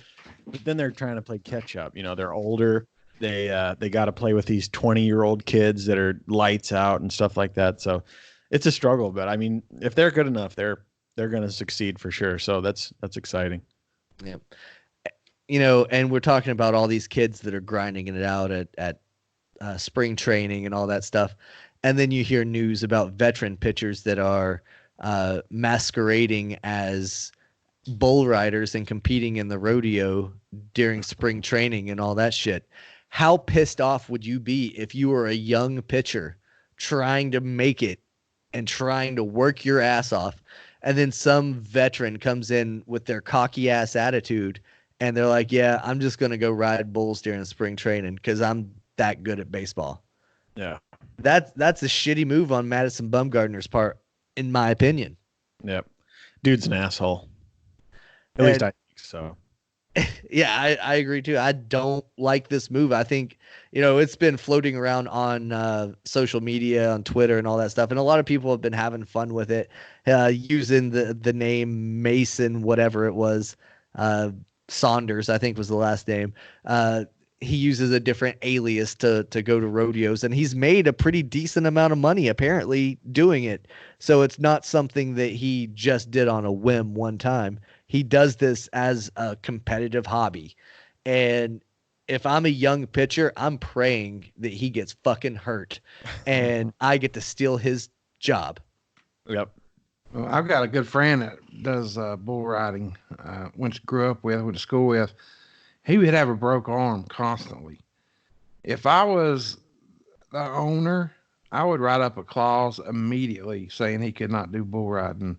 But then they're trying to play catch up. They're older. They got to play with these 20-year-old kids that are lights out and stuff like that. So it's a struggle. But I mean, if they're good enough, they're going to succeed for sure. So that's exciting. Yeah. And we're talking about all these kids that are grinding it out at spring training and all that stuff. And then you hear news about veteran pitchers that are masquerading as bull riders and competing in the rodeo during spring training and all that shit. How pissed off would you be if you were a young pitcher trying to make it and trying to work your ass off, and then some veteran comes in with their cocky ass attitude and they're like, yeah, I'm just going to go ride bulls during spring training because I'm that good at baseball. Yeah. That's a shitty move on Madison Bumgarner's part, in my opinion. Yep. Dude's an asshole. At least I think so. Yeah, I agree too. I don't like this move. I think, it's been floating around on social media, on Twitter and all that stuff. And a lot of people have been having fun with it, using the name Mason, whatever it was. Saunders, I think was the last name. He uses a different alias to go to rodeos, and he's made a pretty decent amount of money apparently doing it. So it's not something that he just did on a whim one time. He does this as a competitive hobby. And if I'm a young pitcher, I'm praying that he gets fucking hurt and I get to steal his job. Yep. Well, I've got a good friend that does bull riding. Grew up with, went to school with. He would have a broke arm constantly. If I was the owner, I would write up a clause immediately saying he could not do bull riding.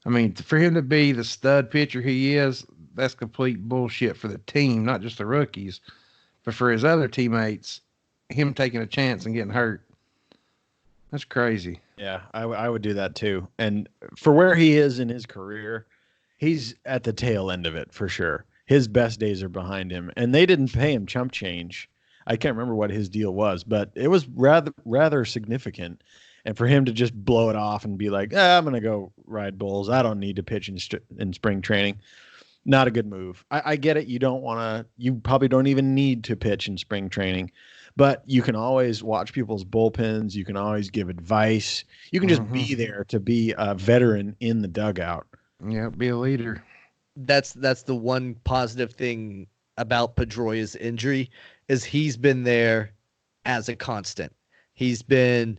I mean, for him to be the stud pitcher he is, that's complete bullshit for the team, not just the rookies, but for his other teammates, him taking a chance and getting hurt. That's crazy. Yeah, I would do that too. And for where he is in his career, he's at the tail end of it for sure. His best days are behind him, and they didn't pay him chump change. I can't remember what his deal was, but it was rather significant. And for him to just blow it off and be like, I'm going to go ride bulls. I don't need to pitch in spring training. Not a good move. I get it. You probably don't even need to pitch in spring training, but you can always watch people's bullpens. You can always give advice. You can just be there to be a veteran in the dugout. Yeah, be a leader. That's the one positive thing about Pedroia's injury is he's been there as a constant. He's been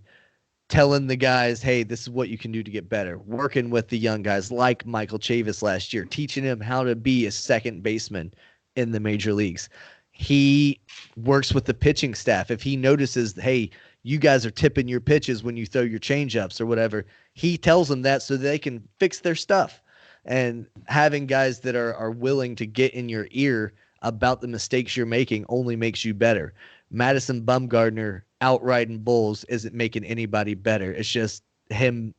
telling the guys, hey, this is what you can do to get better. Working with the young guys like Michael Chavis last year, teaching him how to be a second baseman in the major leagues. He works with the pitching staff. If he notices, hey, you guys are tipping your pitches when you throw your changeups or whatever, he tells them that so they can fix their stuff. And having guys that are willing to get in your ear about the mistakes you're making only makes you better. Madison Bumgarner outriding bulls isn't making anybody better. It's just him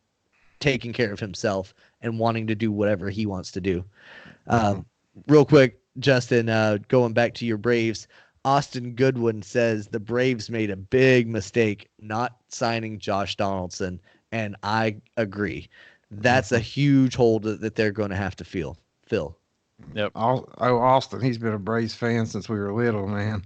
taking care of himself and wanting to do whatever he wants to do. Real quick, Justin, going back to your Braves, Austin Goodwin says the Braves made a big mistake not signing Josh Donaldson, and I agree. That's a huge hole that they're going to have to fill. Yep. Austin, he's been a Braves fan since we were little, man.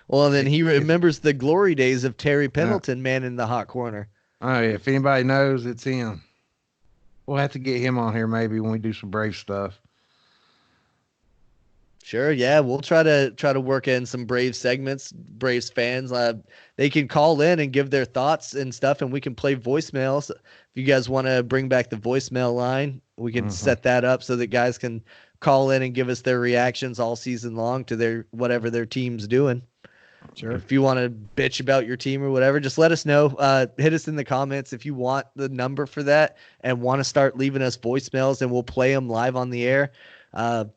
Well, then he remembers the glory days of Terry Pendleton, man, in the hot corner. Oh, yeah. If anybody knows, it's him. We'll have to get him on here maybe when we do some Brave stuff. Sure, yeah, we'll try to work in some Braves segments. Braves fans, they can call in and give their thoughts and stuff, and we can play voicemails. If you guys want to bring back the voicemail line, we can set that up so that guys can call in and give us their reactions all season long to whatever their team's doing. Sure. If you want to bitch about your team or whatever, just let us know. Hit us in the comments if you want the number for that and want to start leaving us voicemails, and we'll play them live on the air.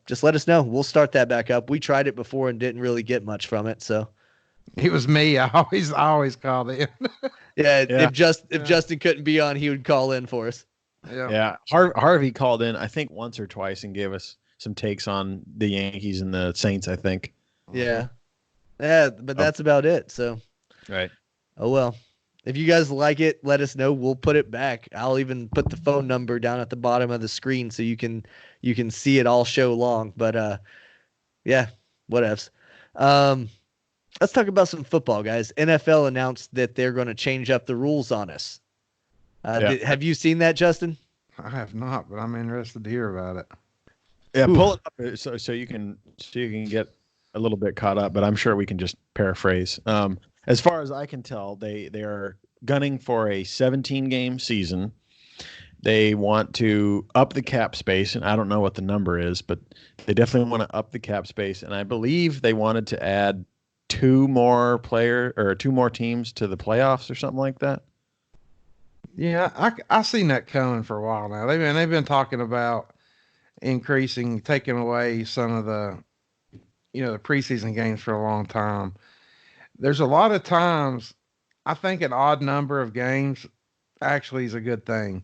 Just let us know. We'll start that back up. We tried it before and didn't really get much from it. So it was me. I always called in. yeah. If Justin couldn't be on, he would call in for us. Yeah. Harvey called in, I think, once or twice and gave us some takes on the Yankees and the Saints, I think. Yeah. Yeah. But that's about it. So, right. Oh, well, if you guys like it, let us know. We'll put it back. I'll even put the phone number down at the bottom of the screen so you can see it all show long. But yeah, whatevs. Let's talk about some football, guys. NFL announced that they're going to change up the rules on us. Have you seen that, Justin? I have not, but I'm interested to hear about it. Yeah, pull it up so you can get a little bit caught up, but I'm sure we can just paraphrase. As far as I can tell, they are gunning for a 17-game season. They want to up the cap space, and I don't know what the number is, but they definitely want to up the cap space. And I believe they wanted to add two more teams to the playoffs or something like that. Yeah, I've seen that coming for a while now. They've been talking about taking away some of the preseason games for a long time. There's a lot of times I think an odd number of games actually is a good thing.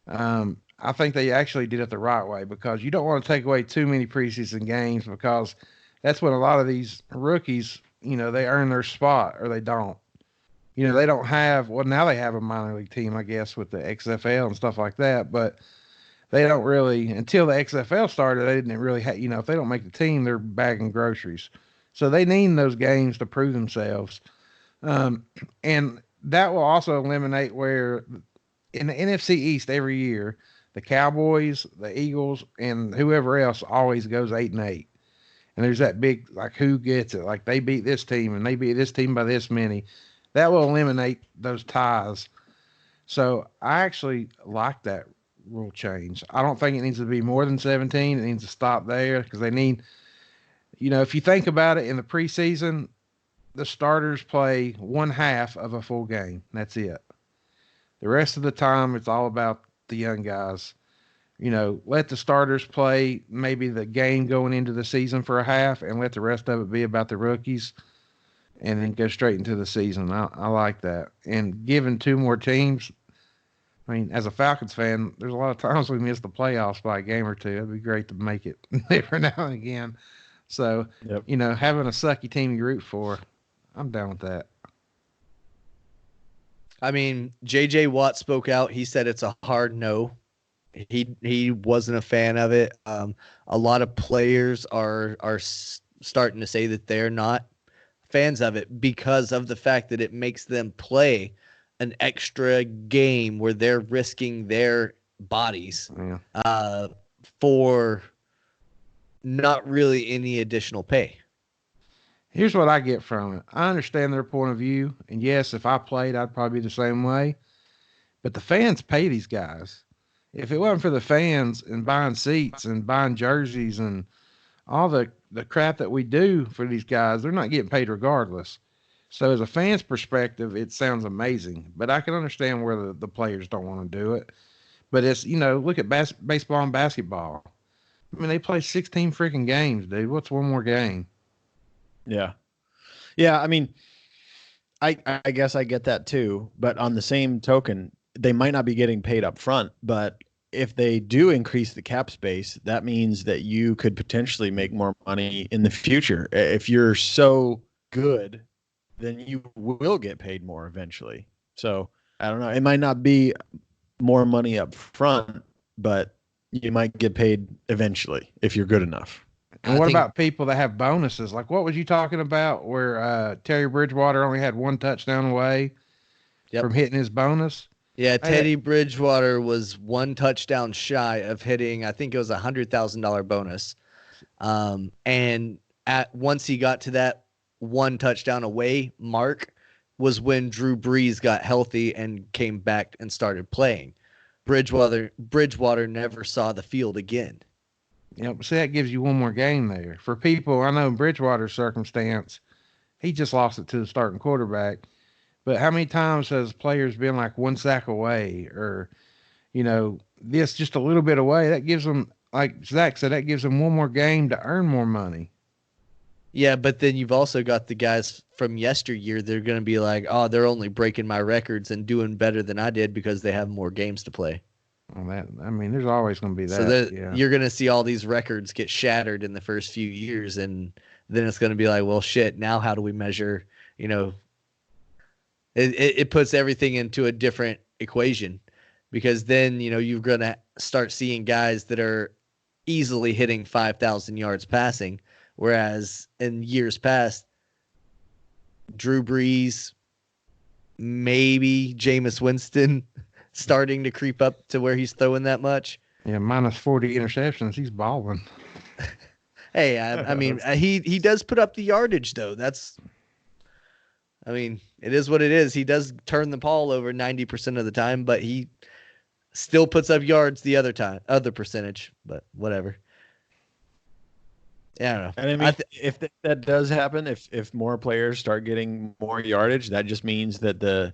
I think they actually did it the right way because you don't want to take away too many preseason games because that's when a lot of these rookies, they earn their spot or they don't. They don't have, well, now they have a minor league team, I guess, with the XFL and stuff like that, but they don't really, until the XFL started, they didn't really have, if they don't make the team, they're bagging groceries. So they need those games to prove themselves. And that will also eliminate where in the NFC East every year, the Cowboys, the Eagles, and whoever else always goes 8-8. And there's that big, like, who gets it? Like, they beat this team, and they beat this team by this many. That will eliminate those ties. So I actually like that rule change. I don't think it needs to be more than 17. It needs to stop there because they need, if you think about it, in the preseason, the starters play one half of a full game. That's it. The rest of the time, it's all about the young guys. Let the starters play maybe the game going into the season for a half and let the rest of it be about the rookies and then go straight into the season. I like that. And giving two more teams, as a Falcons fan, there's a lot of times we miss the playoffs by a game or two. It'd be great to make it every now and again. So, having a sucky team you root for, I'm down with that. J.J. Watt spoke out. He said it's a hard no. He wasn't a fan of it. A lot of players are starting to say that they're not fans of it because of the fact that it makes them play an extra game where they're risking their bodies for not really any additional pay. Here's what I get from it. I understand their point of view. And yes, if I played, I'd probably be the same way. But the fans pay these guys. If it wasn't for the fans and buying seats and buying jerseys and all the crap that we do for these guys, they're not getting paid regardless. So as a fan's perspective, it sounds amazing. But I can understand where the players don't want to do it. But it's, look at baseball and basketball. I mean, they play 16 freaking games, dude. What's one more game? Yeah. Yeah, I mean, I guess I get that too. But on the same token, they might not be getting paid up front. But if they do increase the cap space, that means that you could potentially make more money in the future. If you're so good, then you will get paid more eventually. So I don't know. It might not be more money up front, but you might get paid eventually if you're good enough. And what about people that have bonuses? Like, what was you talking about where Teddy Bridgewater only had one touchdown away from hitting his bonus? Yeah, Teddy Bridgewater was one touchdown shy of hitting, I think it was $100,000 bonus. And once he got to that one touchdown away mark was when Drew Brees got healthy and came back and started playing. Bridgewater never saw the field again. Yeah, but see, that gives you one more game there. For people, I know in Bridgewater's circumstance, he just lost it to the starting quarterback. But how many times has players been like one sack away or, this just a little bit away? That gives them, like Zach said, that gives them one more game to earn more money. Yeah, but then you've also got the guys from yesteryear. They're going to be like, oh, they're only breaking my records and doing better than I did because they have more games to play. Well, there's always going to be that. So you're going to see all these records get shattered in the first few years, and then it's going to be like, well, shit, now how do we measure, it puts everything into a different equation because then, you're going to start seeing guys that are easily hitting 5,000 yards passing, whereas in years past, Drew Brees, maybe Jameis Winston starting to creep up to where he's throwing that much. Yeah, minus 40 interceptions. He's balling. Hey, I mean, he does put up the yardage, though. It is what it is. He does turn the ball over 90% of the time, but he still puts up yards the other percentage, but whatever. Yeah, I don't know. And I mean, if that does happen, if more players start getting more yardage, that just means that the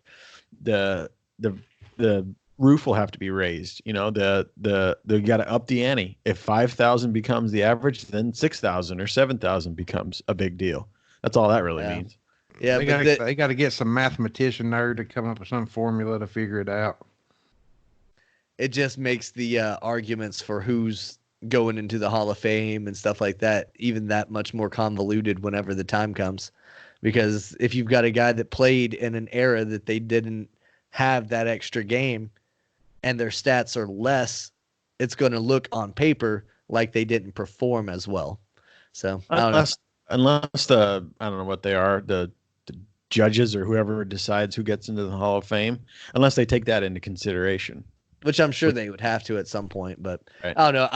roof will have to be raised. They got to up the ante. If 5,000 becomes the average, then 6,000 or 7,000 becomes a big deal. That's all that really means. Yeah, they got to get some mathematician nerd to come up with some formula to figure it out. It just makes the arguments for who's going into the Hall of Fame and stuff like that even that much more convoluted whenever the time comes. Because if you've got a guy that played in an era that they didn't have that extra game and their stats are less, it's going to look on paper like they didn't perform as well. So unless I don't know what they are, the judges or whoever decides who gets into the Hall of Fame, unless they take that into consideration. Which I'm sure they would have to at some point, but right. I don't know.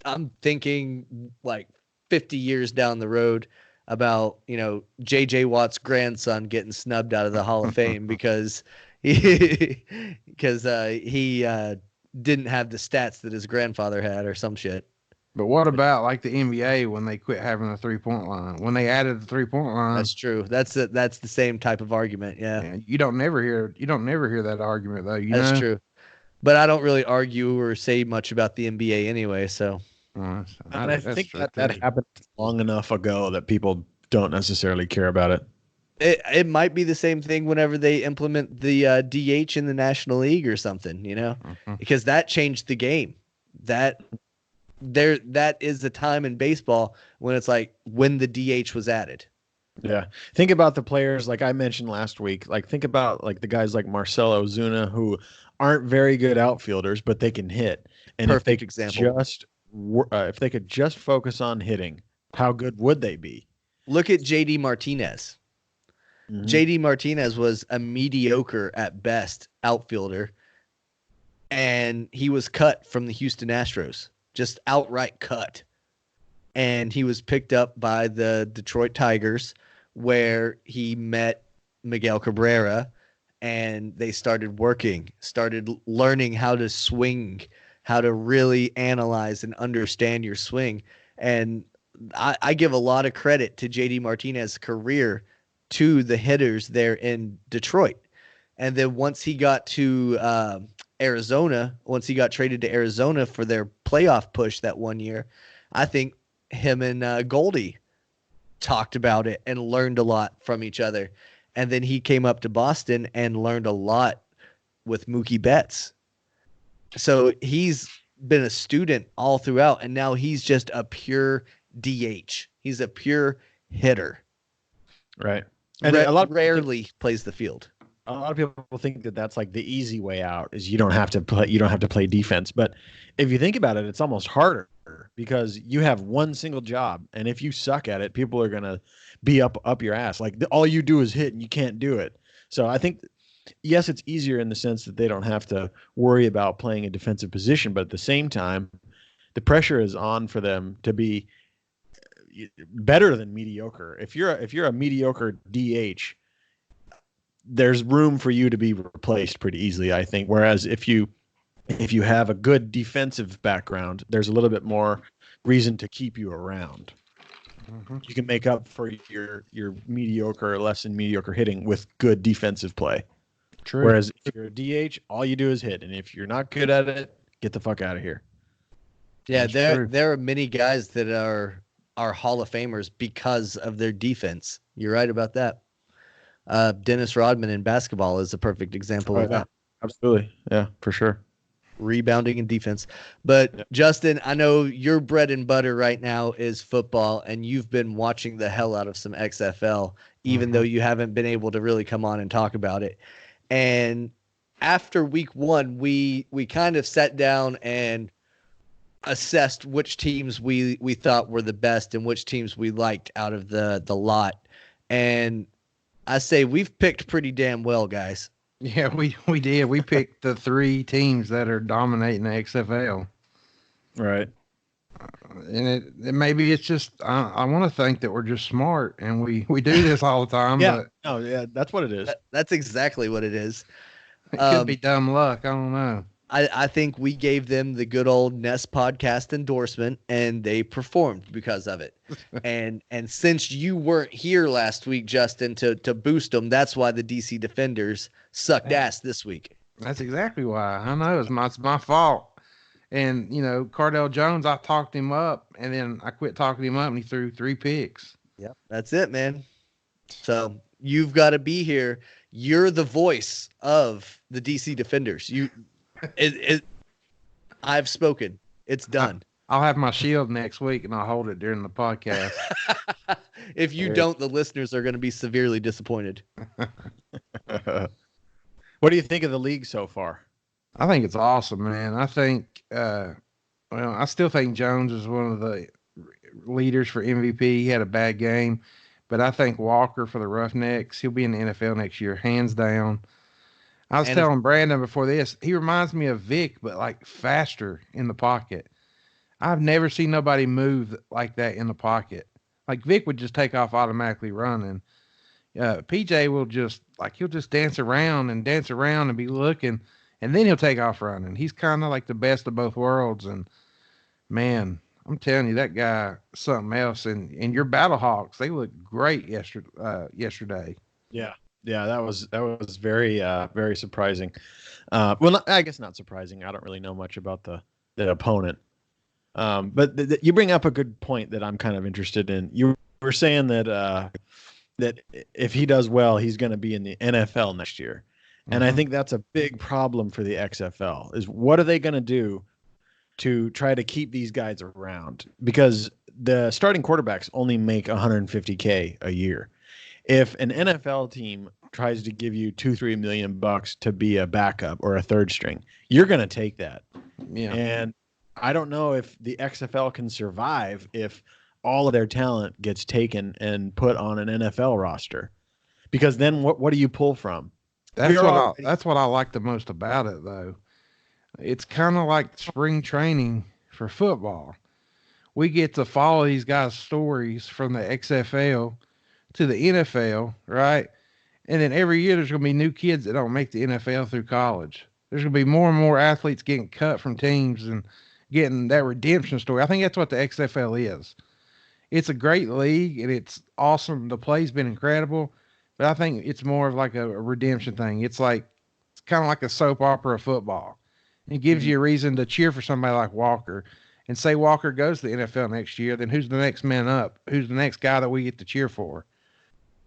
I'm thinking like 50 years down the road about, J.J. Watt's grandson getting snubbed out of the Hall of Fame because he didn't have the stats that his grandfather had or some shit. But what about like the NBA when they quit having the 3-point line? When they added the 3-point line, that's true. That's the same type of argument. Yeah. Man, you don't never hear that argument though. That's true. But I don't really argue or say much about the NBA anyway. So. I think that happened long enough ago that people don't necessarily care about it. It might be the same thing whenever they implement the DH in the National League or something, because that changed the game. That is the time in baseball when it's like when the DH was added. Yeah. Think about the players like I mentioned last week. Like think about like the guys like Marcell Ozuna who aren't very good outfielders, but they can hit. And perfect example. If they could just focus on hitting, how good would they be? Look at JD Martinez. Mm-hmm. JD Martinez was a mediocre at best outfielder, and he was cut from the Houston Astros, just outright cut. And he was picked up by the Detroit Tigers, where he met Miguel Cabrera and they started working, started learning how to swing, how to really analyze and understand your swing. And I give a lot of credit to JD Martinez's career to the hitters there in Detroit. And then once he got to Arizona, once he got traded to Arizona for their playoff push that one year, I think him and Goldie talked about it and learned a lot from each other. And then he came up to Boston and learned a lot with Mookie Betts. So he's been a student all throughout, and now he's just a pure DH. He's a pure hitter. Right. And a lot rarely plays the field. A lot of people think that that's like the easy way out is you don't have to play defense. But if you think about it, it's almost harder because you have one single job. And if you suck at it, people are going to be up your ass. Like all you do is hit and you can't do it. So I think, yes, it's easier in the sense that they don't have to worry about playing a defensive position. But at the same time, the pressure is on for them to be better than mediocre. If you're a mediocre DH, there's room for you to be replaced pretty easily, I think. Whereas if you have a good defensive background, there's a little bit more reason to keep you around. Mm-hmm. You can make up for your mediocre or less than mediocre hitting with good defensive play. True. Whereas if you're a DH, all you do is hit, and if you're not good at it, get the fuck out of here. Yeah, there are many guys that are Hall of Famers because of their defense. You're right about that. Dennis Rodman in basketball is a perfect example of that. Absolutely. Yeah, for sure. Rebounding and defense. But Justin, I know your bread and butter right now is football, and you've been watching the hell out of some XFL, even though you haven't been able to really come on and talk about it. And after week 1, we kind of sat down and assessed which teams we thought were the best and which teams we liked out of the lot. And I say we've picked pretty damn well, guys. Yeah, we did. We picked the 3 teams that are dominating the XFL. Right. And it maybe it's just I want to think that we're just smart and we do this all the time. Yeah. But no, yeah, that's what it is. That's exactly what it is. It could be dumb luck. I don't know. I think we gave them the good old Nest podcast endorsement, and they performed because of it. and since you weren't here last week, Justin, to boost them, that's why the DC Defenders sucked ass this week. That's exactly why. I know it's my fault. And Cardell Jones, I talked him up, and then I quit talking him up, and he threw 3 picks. Yep, that's it, man. So you've got to be here. You're the voice of the DC Defenders. I've spoken. It's done. I'll have my shield next week, and I'll hold it during the podcast. If you don't, the listeners are going to be severely disappointed. What do you think of the league so far? I think it's awesome, man. I think, I still think Jones is one of the leaders for MVP. He had a bad game, but I think Walker for the Roughnecks, he'll be in the NFL next year, hands down. I was telling Brandon before this, he reminds me of Vic, but like faster in the pocket. I've never seen nobody move like that in the pocket. Like Vic would just take off automatically running. PJ will he'll just dance around and be looking, and then he'll take off running. He's kind of like the best of both worlds. And man, I'm telling you, that guy, something else. And your Battlehawks, they looked great yesterday. Yeah. Yeah, that was very very surprising. I guess not surprising. I don't really know much about the opponent. But you bring up a good point that I'm kind of interested in. You were saying that if he does well, he's going to be in the NFL next year. And I think that's a big problem for the XFL is what are they going to do to try to keep these guys around? Because the starting quarterbacks only make $150K a year. If an NFL team tries to give you $2-3 million to be a backup or a third string, you're going to take that. Yeah. And I don't know if the XFL can survive if all of their talent gets taken and put on an NFL roster, because then what do you pull from? That's what I like the most about it, though. It's kind of like spring training for football. We get to follow these guys' stories from the XFL to the NFL, right? And then every year there's going to be new kids that don't make the NFL through college. There's going to be more and more athletes getting cut from teams and getting that redemption story. I think that's what the XFL is. It's a great league and it's awesome. The play's been incredible, but I think it's more of like a redemption thing. It's kind of like a soap opera of football. It gives you a reason to cheer for somebody like Walker. And say Walker goes to the NFL next year, then who's the next man up? Who's the next guy that we get to cheer for?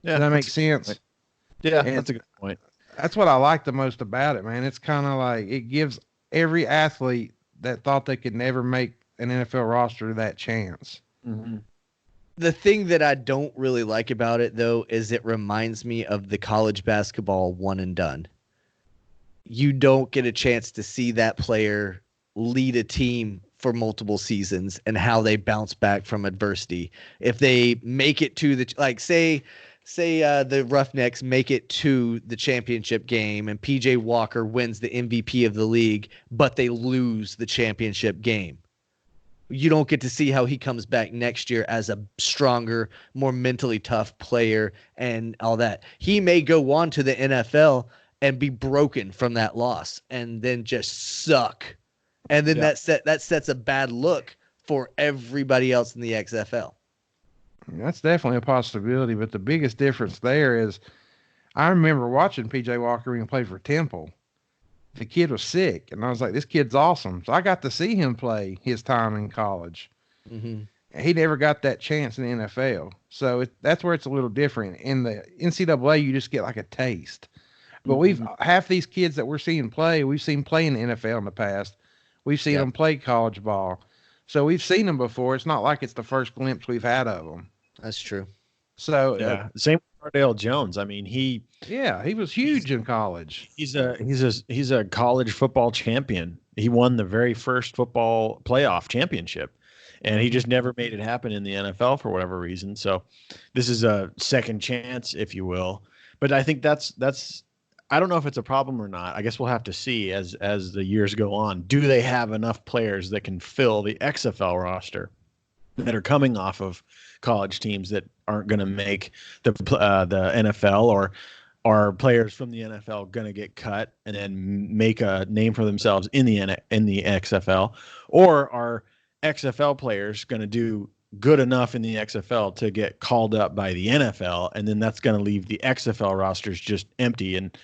Yeah, Does that make sense? Yeah, And that's a good point. that's what I like the most about it, man. It's kind of like it gives every athlete that thought they could never make an NFL roster that chance. Mm-hmm. The thing that I don't really like about it, though, is it reminds me of the college basketball one and done. You don't get a chance to see that player lead a team for multiple seasons and how they bounce back from adversity. If they make it to say the Roughnecks make it to the championship game and PJ Walker wins the MVP of the league, but they lose the championship game. You don't get to see how he comes back next year as a stronger, more mentally tough player and all that. He may go on to the NFL and be broken from that loss and then just suck. And then that sets a bad look for everybody else in the XFL. That's definitely a possibility, but the biggest difference there is I remember watching PJ Walker when he played for Temple. The kid was sick, and I was like, this kid's awesome. So I got to see him play his time in college. Mm-hmm. He never got that chance in the NFL. So that's where it's a little different. In the NCAA, you just get like a taste. But half these kids that we're seeing play, we've seen play in the NFL in the past. We've seen them play college ball. So we've seen them before. It's not like it's the first glimpse we've had of them. That's true. So Same with Cardale Jones. I mean, he was huge in college. He's a college football champion. He won the very first football playoff championship, and he just never made it happen in the NFL for whatever reason. So this is a second chance, if you will. But I think that's I don't know if it's a problem or not. I guess we'll have to see as the years go on. Do they have enough players that can fill the XFL roster that are coming off of college teams that aren't going to make the NFL, or are players from the NFL going to get cut and then make a name for themselves in the XFL, or are XFL players going to do good enough in the XFL to get called up by the NFL, and then that's going to leave the XFL rosters just empty, and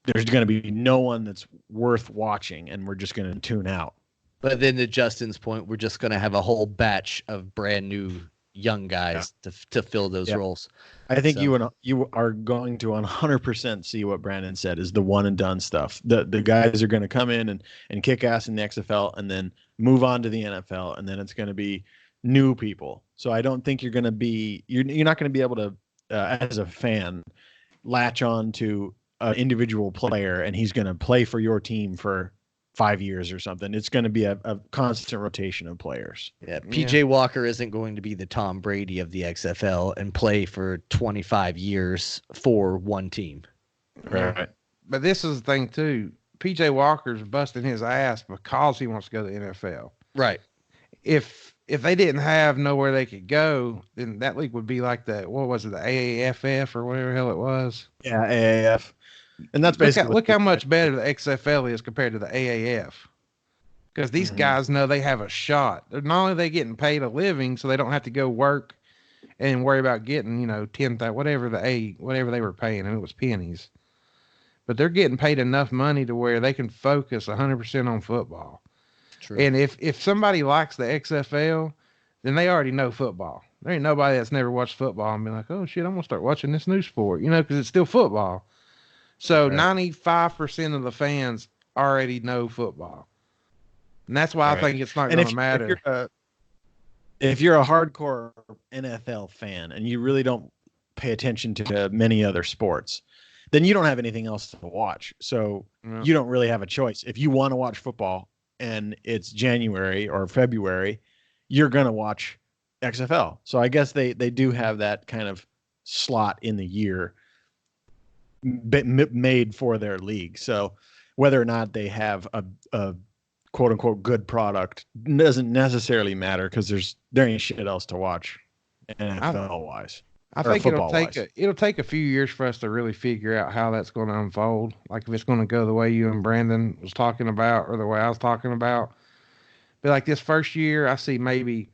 there's going to be no one that's worth watching, and we're just going to tune out. But then to Justin's point, we're just going to have a whole batch of brand new young guys to fill those roles. I think you are going to 100% see what Brandon said is the one and done stuff. The guys are going to come in and kick ass in the XFL and then move on to the NFL, and then it's going to be new people. So I don't think you're not going to be able to, as a fan, latch on to an individual player and he's going to play for your team for 5 years or something. It's going to be a constant rotation of players. Yeah, PJ Walker isn't going to be the Tom Brady of the XFL and play for 25 years for one team. Right. But this is the thing too. PJ Walker's busting his ass because he wants to go to the NFL. Right. If they didn't have nowhere they could go, then that league would be like the AAFF or whatever the hell it was. Yeah, AAF. And that's basically look how much better the XFL is compared to the AAF. Because these guys know they have a shot. Not only are they getting paid a living, so they don't have to go work and worry about getting, whatever they were paying, and it was pennies. But they're getting paid enough money to where they can focus 100% on football. True. And if somebody likes the XFL, then they already know football. There ain't nobody that's never watched football and be like, oh shit, I'm gonna start watching this new sport, because it's still football. So 95% of the fans already know football. And that's why I think it's not going to matter. If you're a hardcore NFL fan and you really don't pay attention to many other sports, then you don't have anything else to watch. So you don't really have a choice. If you want to watch football and it's January or February, you're going to watch XFL. So I guess they do have that kind of slot in the year made for their league. So whether or not they have a quote unquote good product doesn't necessarily matter because there ain't shit else to watch NFL wise. I Or think football-wise. it'll take a few years for us to really figure out how that's going to unfold. Like if it's going to go the way you and Brandon was talking about, or the way I was talking about. But like this first year, I see maybe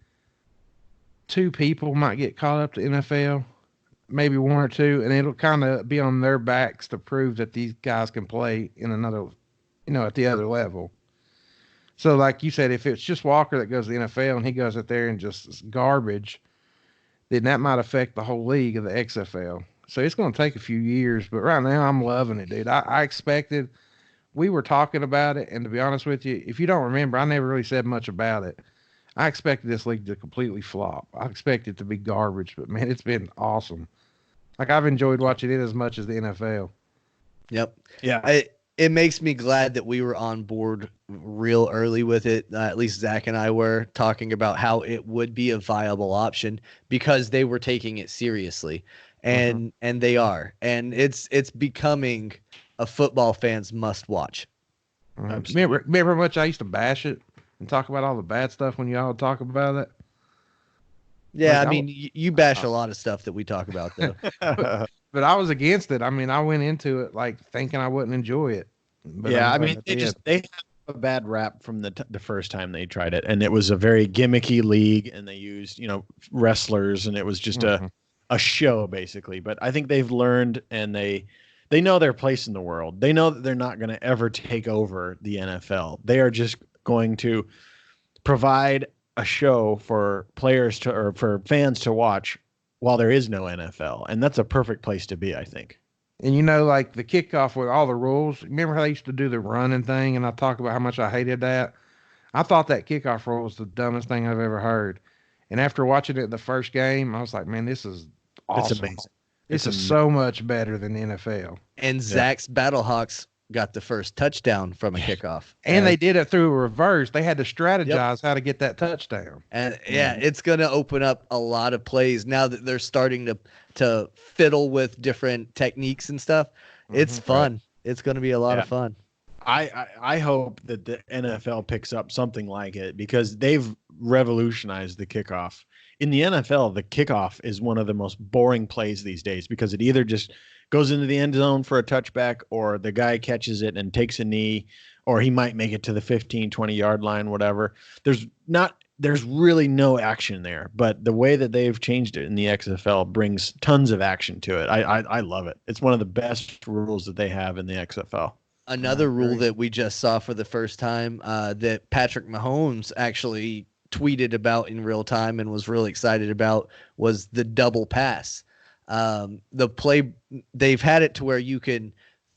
2 people might get caught up to NFL, maybe 1 or 2, and it'll kind of be on their backs to prove that these guys can play in another, at the other level. So like you said, if it's just Walker that goes to the NFL and he goes out there and just is garbage, then that might affect the whole league of the XFL. So it's going to take a few years, but right now I'm loving it, dude. I expected, we were talking about it, and to be honest with you, if you don't remember, I never really said much about it. I expected this league to completely flop. I expected it to be garbage, but man, it's been awesome. Like I've enjoyed watching it as much as the NFL. Yep. Yeah. It makes me glad that we were on board real early with it. At least Zach and I were talking about how it would be a viable option because they were taking it seriously, and they are, and it's becoming a football fan's must watch. Remember how much I used to bash it and talk about all the bad stuff when y'all would talk about it? Yeah, Like, I mean, you bash a lot of stuff that we talk about, though. But I was against it. I mean, I went into it like thinking I wouldn't enjoy it. But yeah, I mean, they have a bad rap from the first time they tried it, and it was a very gimmicky league, and they used wrestlers, and it was just a show basically. But I think they've learned, and they know their place in the world. They know that they're not going to ever take over the NFL. They are just going to provide a show for players or for fans to watch while there is no NFL, and that's a perfect place to be, I think. And like the kickoff with all the rules. Remember how they used to do the running thing, and I talk about how much I hated that. I thought that kickoff rule was the dumbest thing I've ever heard. And after watching it the first game, I was like, man, this is awesome. It's amazing. This is so much better than the NFL. And Zach's Battlehawks got the first touchdown from a kickoff. And they did it through a reverse. They had to strategize how to get that touchdown. And it's going to open up a lot of plays now that they're starting to fiddle with different techniques and stuff. It's fun. Right. It's going to be a lot of fun. I hope that the NFL picks up something like it because they've revolutionized the kickoff. In the NFL, the kickoff is one of the most boring plays these days because it either just goes into the end zone for a touchback, or the guy catches it and takes a knee, or he might make it to the 15, 20-yard line, whatever. There's really no action there, but the way that they've changed it in the XFL brings tons of action to it. I love it. It's one of the best rules that they have in the XFL. Another rule that we just saw for the first time that Patrick Mahomes actually tweeted about in real time and was really excited about was the double pass. The play, they've had it to where you can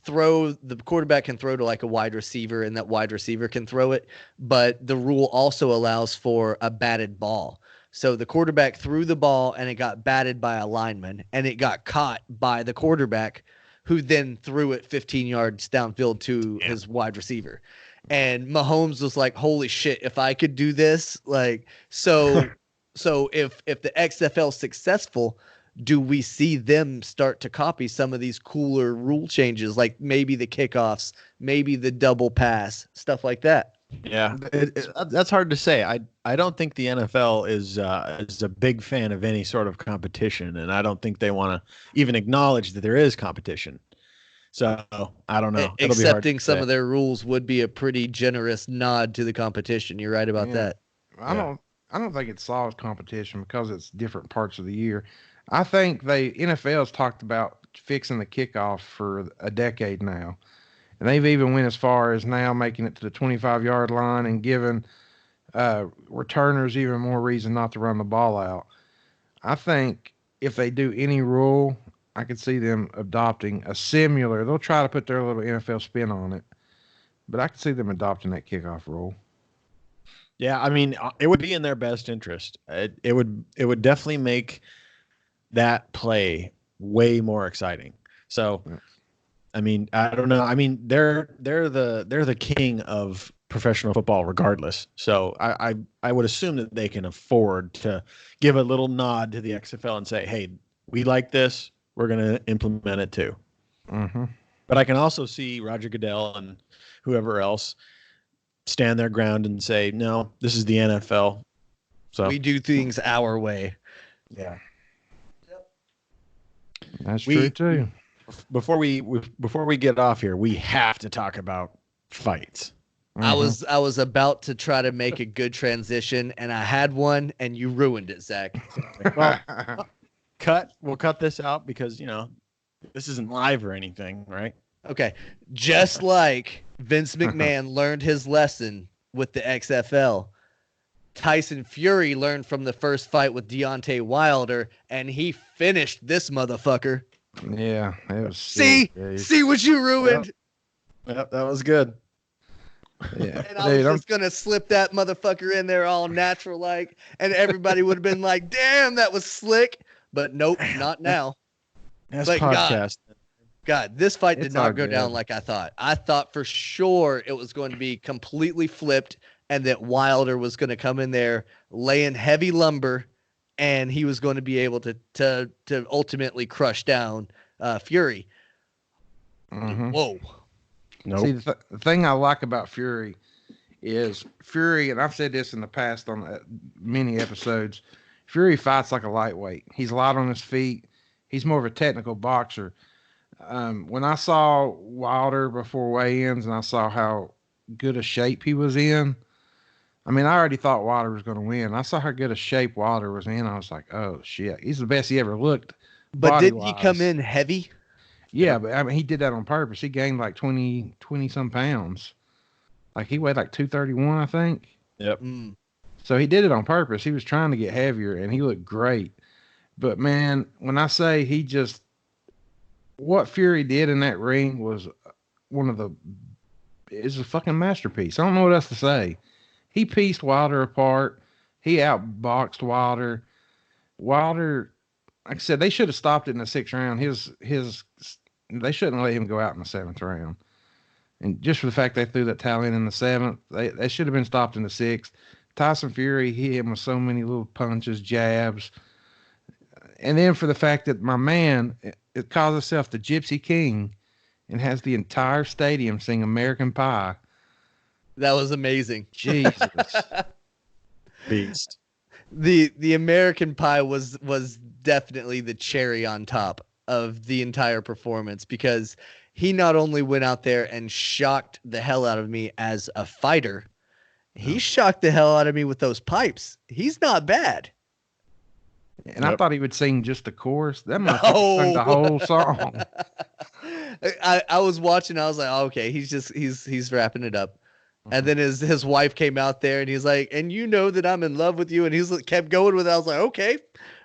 the quarterback can throw to like a wide receiver and that wide receiver can throw it. But the rule also allows for a batted ball. So the quarterback threw the ball and it got batted by a lineman and it got caught by the quarterback, who then threw it 15 yards downfield to his wide receiver. And Mahomes was like, holy shit, if I could do this, so if the XFL is successful, do we see them start to copy some of these cooler rule changes, like maybe the kickoffs, maybe the double pass, stuff like that? Yeah, that's hard to say. I don't think the NFL is a big fan of any sort of competition, and I don't think they want to even acknowledge that there is competition. So I don't know. Accepting some of their rules would be a pretty generous nod to the competition. You're right about that. I don't think it solves competition because it's different parts of the year. I think NFL's talked about fixing the kickoff for a decade now. And they've even went as far as now making it to the 25-yard line and giving returners even more reason not to run the ball out. I think if they do any rule, I could see them adopting a similar. They'll try to put their little NFL spin on it, but I could see them adopting that kickoff rule. Yeah, I mean, it would be in their best interest. It would definitely make that play way more exciting. So, I mean, I don't know. I mean, they're the king of professional football, regardless. So I would assume that they can afford to give a little nod to the XFL and say, hey, we like this. We're going to implement it too. Mm-hmm. But I can also see Roger Goodell and whoever else stand their ground and say, no, this is the NFL. So we do things our way. Yeah. That's true too. Before we get off here, we have to talk about fights. I was about to try to make a good transition, and I had one, and you ruined it, Zach. Well, we'll cut this out because this isn't live or anything, right? Okay, just like Vince McMahon learned his lesson with the XFL, Tyson Fury learned from the first fight with Deontay Wilder, and he finished this motherfucker. Yeah, it was. See what you ruined. Yep, that was good. Yeah, and I was just gonna slip that motherfucker in there all natural like, and everybody would have been like, "Damn, that was slick." But nope, not now. That's But podcast. God, this fight did It's not all go good. down like I thought. I thought for sure it was going to be completely flipped, and that Wilder was going to come in there laying heavy lumber, and he was going to be able to ultimately crush down Fury. Mhm. Whoa. Nope. See, the thing I like about Fury is Fury, and I've said this in the past on many episodes, Fury fights like a lightweight. He's light on his feet. He's more of a technical boxer. When I saw Wilder before weigh-ins and I saw how good a shape he was in, I mean, I already thought Wilder was going to win. I saw how good a shape Wilder was in. I was like, oh, shit. He's the best he ever looked. But didn't he body-wise. come in heavy? Yeah, but I mean, he did that on purpose. He gained like 20 some pounds. Like he weighed like 231, I think. Yep. So he did it on purpose. He was trying to get heavier and he looked great. But man, when I say what Fury did in that ring was it's a fucking masterpiece. I don't know what else to say. He pieced Wilder apart. He outboxed Wilder. Wilder, like I said, they should have stopped it in the 6th round. They shouldn't let him go out in the 7th round. And just for the fact they threw that towel in the 7th, they should have been stopped in the 6th. Tyson Fury hit him with so many little punches, jabs. And then for the fact that my man, it calls himself the Gypsy King and has the entire stadium sing American Pie. That was amazing. Jesus. Beast. The American Pie was definitely the cherry on top of the entire performance, because he not only went out there and shocked the hell out of me as a fighter, he shocked the hell out of me with those pipes. He's not bad. And I thought he would sing just the chorus. That motherfucker sung the whole song. I was watching. I was like, oh, okay, he's wrapping it up. And then his wife came out there and he's like, and you know that I'm in love with you. And he's kept going with it. I was like, okay,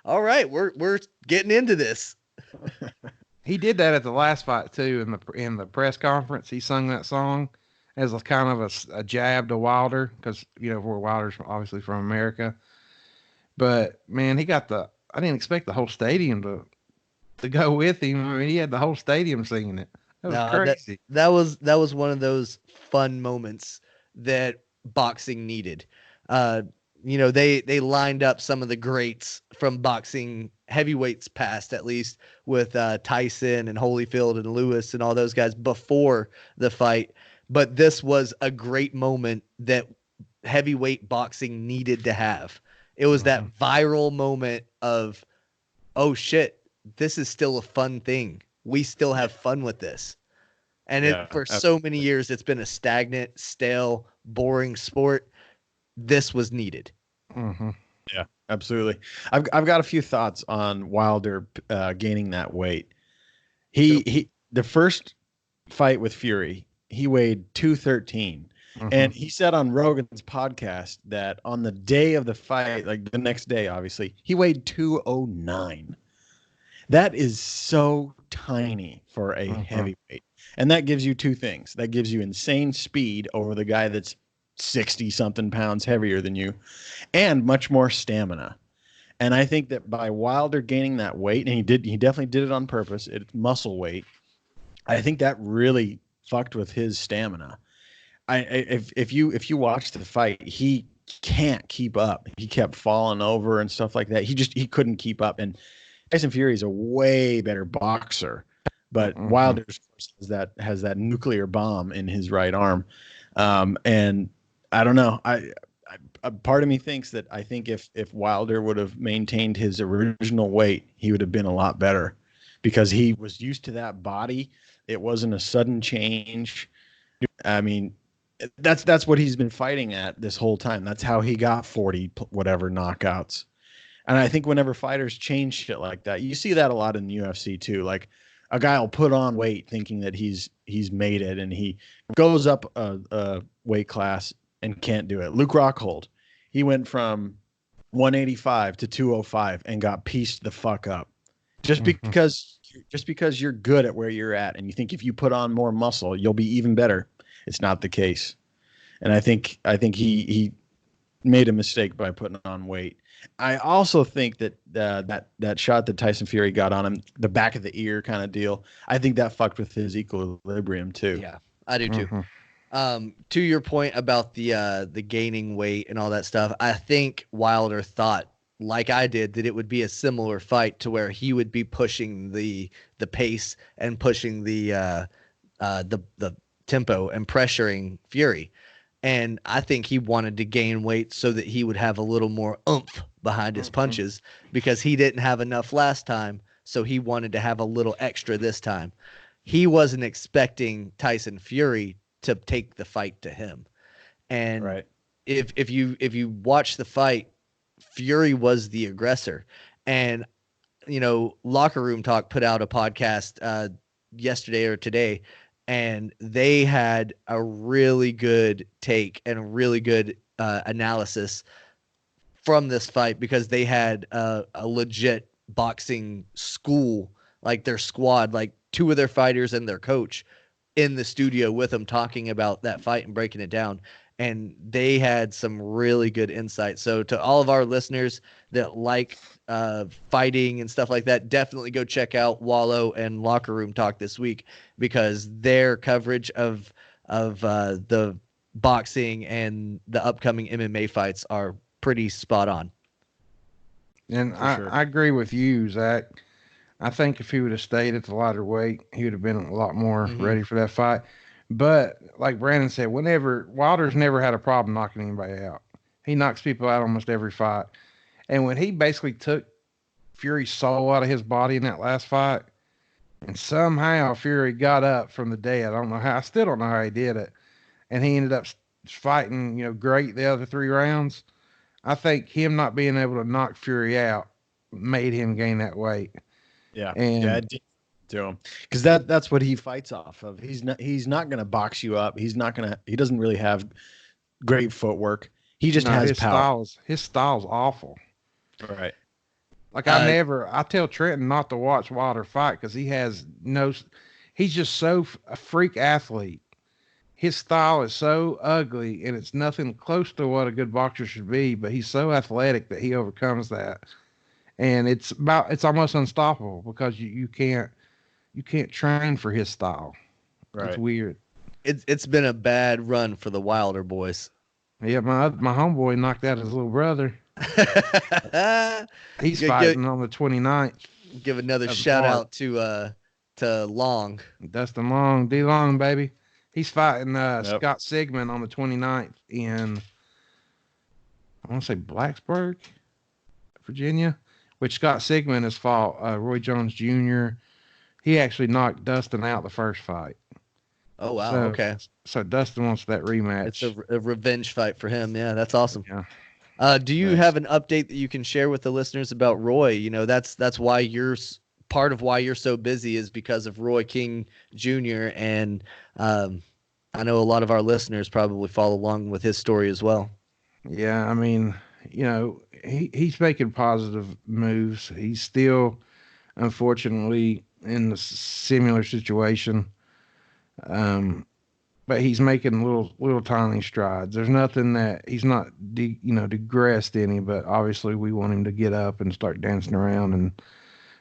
all right, we're getting into this. He did that at the last fight too in the press conference. He sung that song as a kind of a jab to Wilder, because where Wilder's obviously from America. But man, I didn't expect the whole stadium to go with him. I mean, he had the whole stadium singing it. That was crazy. That was one of those fun moments that boxing needed. They lined up some of the greats from boxing heavyweights past, at least, with Tyson and Holyfield and Lewis and all those guys before the fight. But this was a great moment that heavyweight boxing needed to have. It was that viral moment of, oh shit, this is still a fun thing. We still have fun with this. And for so many years, it's been a stagnant, stale, boring sport. This was needed. Mm-hmm. Yeah, absolutely. I've got a few thoughts on Wilder gaining that weight. He the first fight with Fury, he weighed 213. And he said on Rogan's podcast that on the day of the fight, like the next day, obviously, he weighed 209. That is so tiny for a heavyweight. And that gives you two things. That gives you insane speed over the guy that's 60-something pounds heavier than you, and much more stamina. And I think that by Wilder gaining that weight, and he definitely did it on purpose, it's muscle weight, I think that really fucked with his stamina. If you watch the fight, he can't keep up. He kept falling over and stuff like that. He couldn't keep up. And Tyson Fury is a way better boxer, but Wilder has that nuclear bomb in his right arm. And I don't know. A part of me thinks that I think if Wilder would have maintained his original weight, he would have been a lot better. because he was used to that body. It wasn't a sudden change. I mean, that's what he's been fighting at this whole time. That's how he got 40 whatever knockouts. And I think whenever fighters change shit like that, you see that a lot in the UFC too. Like a guy will put on weight thinking that he's made it, and he goes up a weight class and can't do it. Luke Rockhold, he went from 185 to 205 and got pieced the fuck up. Just because you're good at where you're at and you think if you put on more muscle, you'll be even better. It's not the case. And I think he made a mistake by putting on weight. I also think that that shot that Tyson Fury got on him, the back of the ear kind of deal, I think that fucked with his equilibrium too. Yeah, I do too. To your point about the gaining weight and all that stuff, I think Wilder thought, like I did, that it would be a similar fight to where he would be pushing the pace and pushing the tempo and pressuring Fury. And I think he wanted to gain weight so that he would have a little more oomph behind his punches, because he didn't have enough last time. So he wanted to have a little extra this time. He wasn't expecting Tyson Fury to take the fight to him. And right. if you watch the fight, Fury was the aggressor. And, Locker Room Talk put out a podcast yesterday or today, and they had a really good take and a really good analysis from this fight, because they had a legit boxing school, like their squad, like two of their fighters and their coach in the studio with them talking about that fight and breaking it down. And they had some really good insight. So to all of our listeners that like fighting and stuff like that, definitely go check out Wallow and Locker Room Talk this week, because their coverage of the boxing and the upcoming MMA fights are pretty spot on. And I agree with you, Zach. I think if he would have stayed at the lighter weight, he would have been a lot more ready for that fight. But like Brandon said, Wilder's never had a problem knocking anybody out. He knocks people out almost every fight. And when he basically took Fury's soul out of his body in that last fight, and somehow Fury got up from the dead, I don't know how. I still don't know how he did it. And he ended up fighting, great the other 3 rounds. I think him not being able to knock Fury out made him gain that weight. Yeah, and it did to him, because that's what he fights off of. He's not going to box you up. He doesn't really have great footwork. He just has power. His style's awful. Right. Like I tell Trenton not to watch Wilder fight, because he's just so a freak athlete. His style is so ugly, and it's nothing close to what a good boxer should be, but he's so athletic that he overcomes that. And it's almost unstoppable, because you can't train for his style. Right. It's weird. It's been a bad run for the Wilder boys. Yeah, my homeboy knocked out his little brother. He's fighting on the 29th. Give another shout out to Long. Dustin Long, D Long, baby. He's fighting Scott Sigmund on the 29th in, I want to say Blacksburg, Virginia, which Scott Sigmund has fought Roy Jones Jr. He actually knocked Dustin out the first fight. Oh, wow. Okay. So Dustin wants that rematch. It's a revenge fight for him. Yeah, that's awesome. Yeah. Do you have an update that you can share with the listeners about Roy? That's why part of why you're so busy is because of Roy King Jr. And I know a lot of our listeners probably follow along with his story as well. Yeah, I mean, he's making positive moves. He's still, unfortunately, in a similar situation. But he's making little tiny strides. There's nothing that he's not, digressed any, but obviously we want him to get up and start dancing around and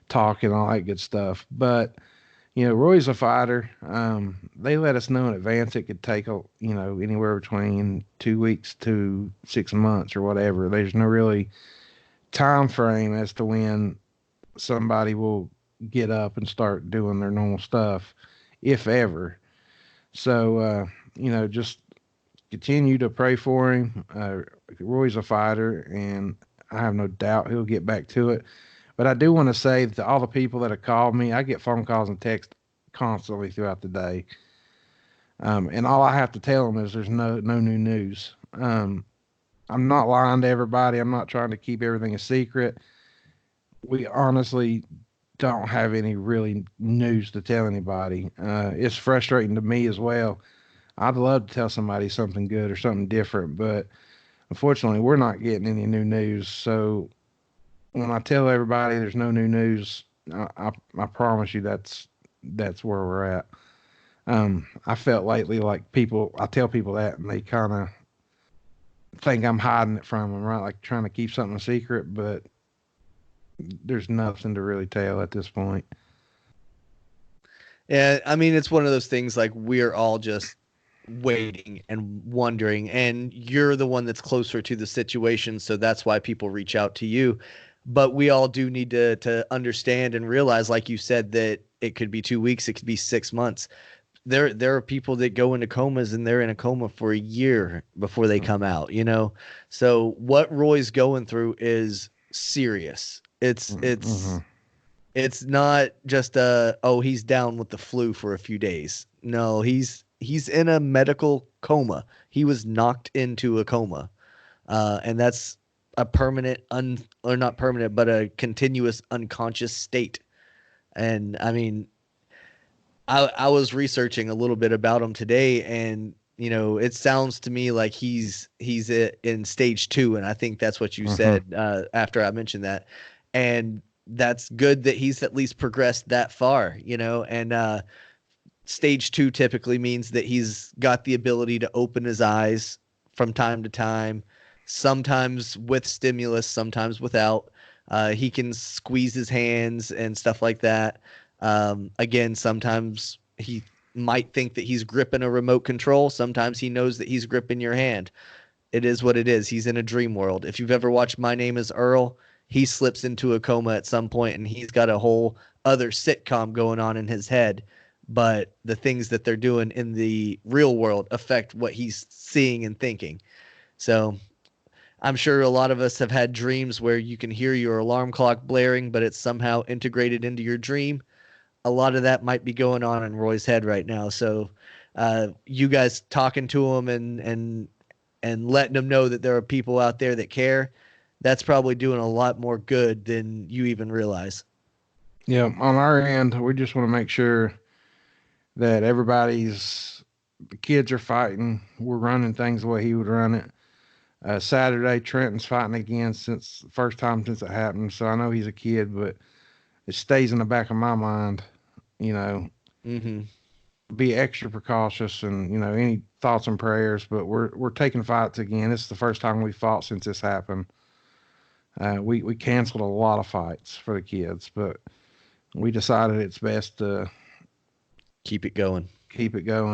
talk and all that good stuff. But, Roy's a fighter. They let us know in advance it could take, anywhere between 2 weeks to 6 months or whatever. There's no really time frame as to when somebody will get up and start doing their normal stuff, if ever. So, just continue to pray for him. Roy's a fighter, and I have no doubt he'll get back to it. But I do want to say to all the people that have called me, I get phone calls and texts constantly throughout the day. And all I have to tell them is there's no new news. I'm not lying to everybody. I'm not trying to keep everything a secret. We honestly don't have any really news to tell anybody. It's frustrating to me as well. I'd love to tell somebody something good or something different, but unfortunately, we're not getting any new news. So when I tell everybody there's no new news, I promise you that's where we're at. I felt lately like I tell people that and they kind of think I'm hiding it from them, right? Like trying to keep something a secret, but there's nothing to really tell at this point. Yeah, I mean, it's one of those things like we're all just waiting and wondering, and you're the one that's closer to the situation, so that's why people reach out to you. But we all do need to understand and realize, like you said, that it could be 2 weeks, it could be 6 months. There are people that go into comas and they're in a coma for a year before they come out, you know? So what Roy's going through is serious. It's not just he's down with the flu for a few days. No, he's in a medical coma. He was knocked into a coma. And that's a permanent or not permanent, but a continuous unconscious state. And I mean, I was researching a little bit about him today, and you know, it sounds to me like he's in stage 2, and I think that's what you said after I mentioned that. And that's good that he's at least progressed that far, you know. And stage 2 typically means that he's got the ability to open his eyes from time to time, sometimes with stimulus, sometimes without. He can squeeze his hands and stuff like that. Again, sometimes he might think that he's gripping a remote control. Sometimes he knows that he's gripping your hand. It is what it is. He's in a dream world. If you've ever watched My Name is Earl, he slips into a coma at some point and he's got a whole other sitcom going on in his head. But the things that they're doing in the real world affect what he's seeing and thinking. So I'm sure a lot of us have had dreams where you can hear your alarm clock blaring, but it's somehow integrated into your dream. A lot of that might be going on in Roy's head right now. So you guys talking to him and letting him know that there are people out there that care, that's probably doing a lot more good than you even realize. Yeah, on our end, we just want to make sure that the kids are fighting. We're running things the way he would run it. Saturday, Trenton's fighting again since the first time since it happened. So I know he's a kid, but it stays in the back of my mind, you know, be extra precautious and, you know, any thoughts and prayers, but we're taking fights again. This is the first time we fought since this happened. We canceled a lot of fights for the kids, but we decided it's best to keep it going.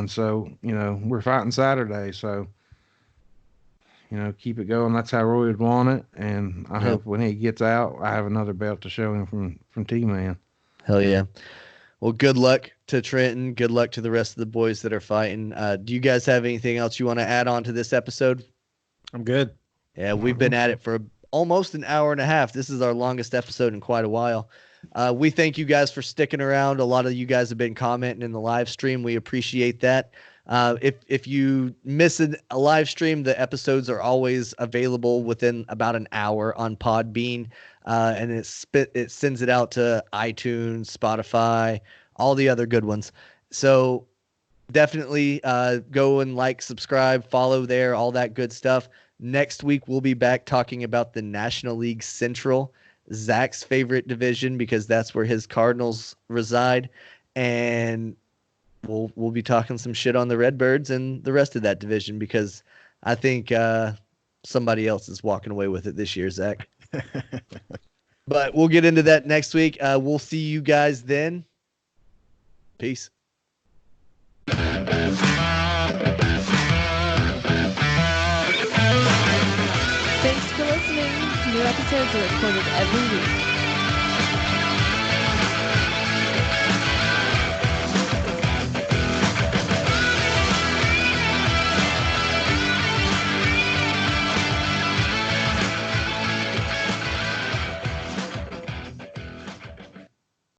So, you know, we're fighting Saturday. So, you know, keep it going. That's how Roy would want it. And I hope when he gets out, I have another belt to show him from T-Man. Hell yeah. Well, good luck to Trenton. Good luck to the rest of the boys that are fighting. Do you guys have anything else you want to add on to this episode? I'm good. Yeah, we've been at it for almost an hour and a half. This is our longest episode in quite a while. We thank you guys for sticking around. A lot of you guys have been commenting in the live stream. We appreciate that. If you miss a live stream, the episodes are always available within about an hour on Podbean, and it sends it out to iTunes, Spotify, all the other good ones. So definitely go and like, subscribe, follow there, all that good stuff. Next week we'll be back talking about the National League Central, Zach's favorite division, because that's where his Cardinals reside, and we'll be talking some shit on the Redbirds and the rest of that division, because I think somebody else is walking away with it this year, Zach. But we'll get into that next week. We'll see you guys then. Peace. Thanks for listening. New episodes are recorded every week.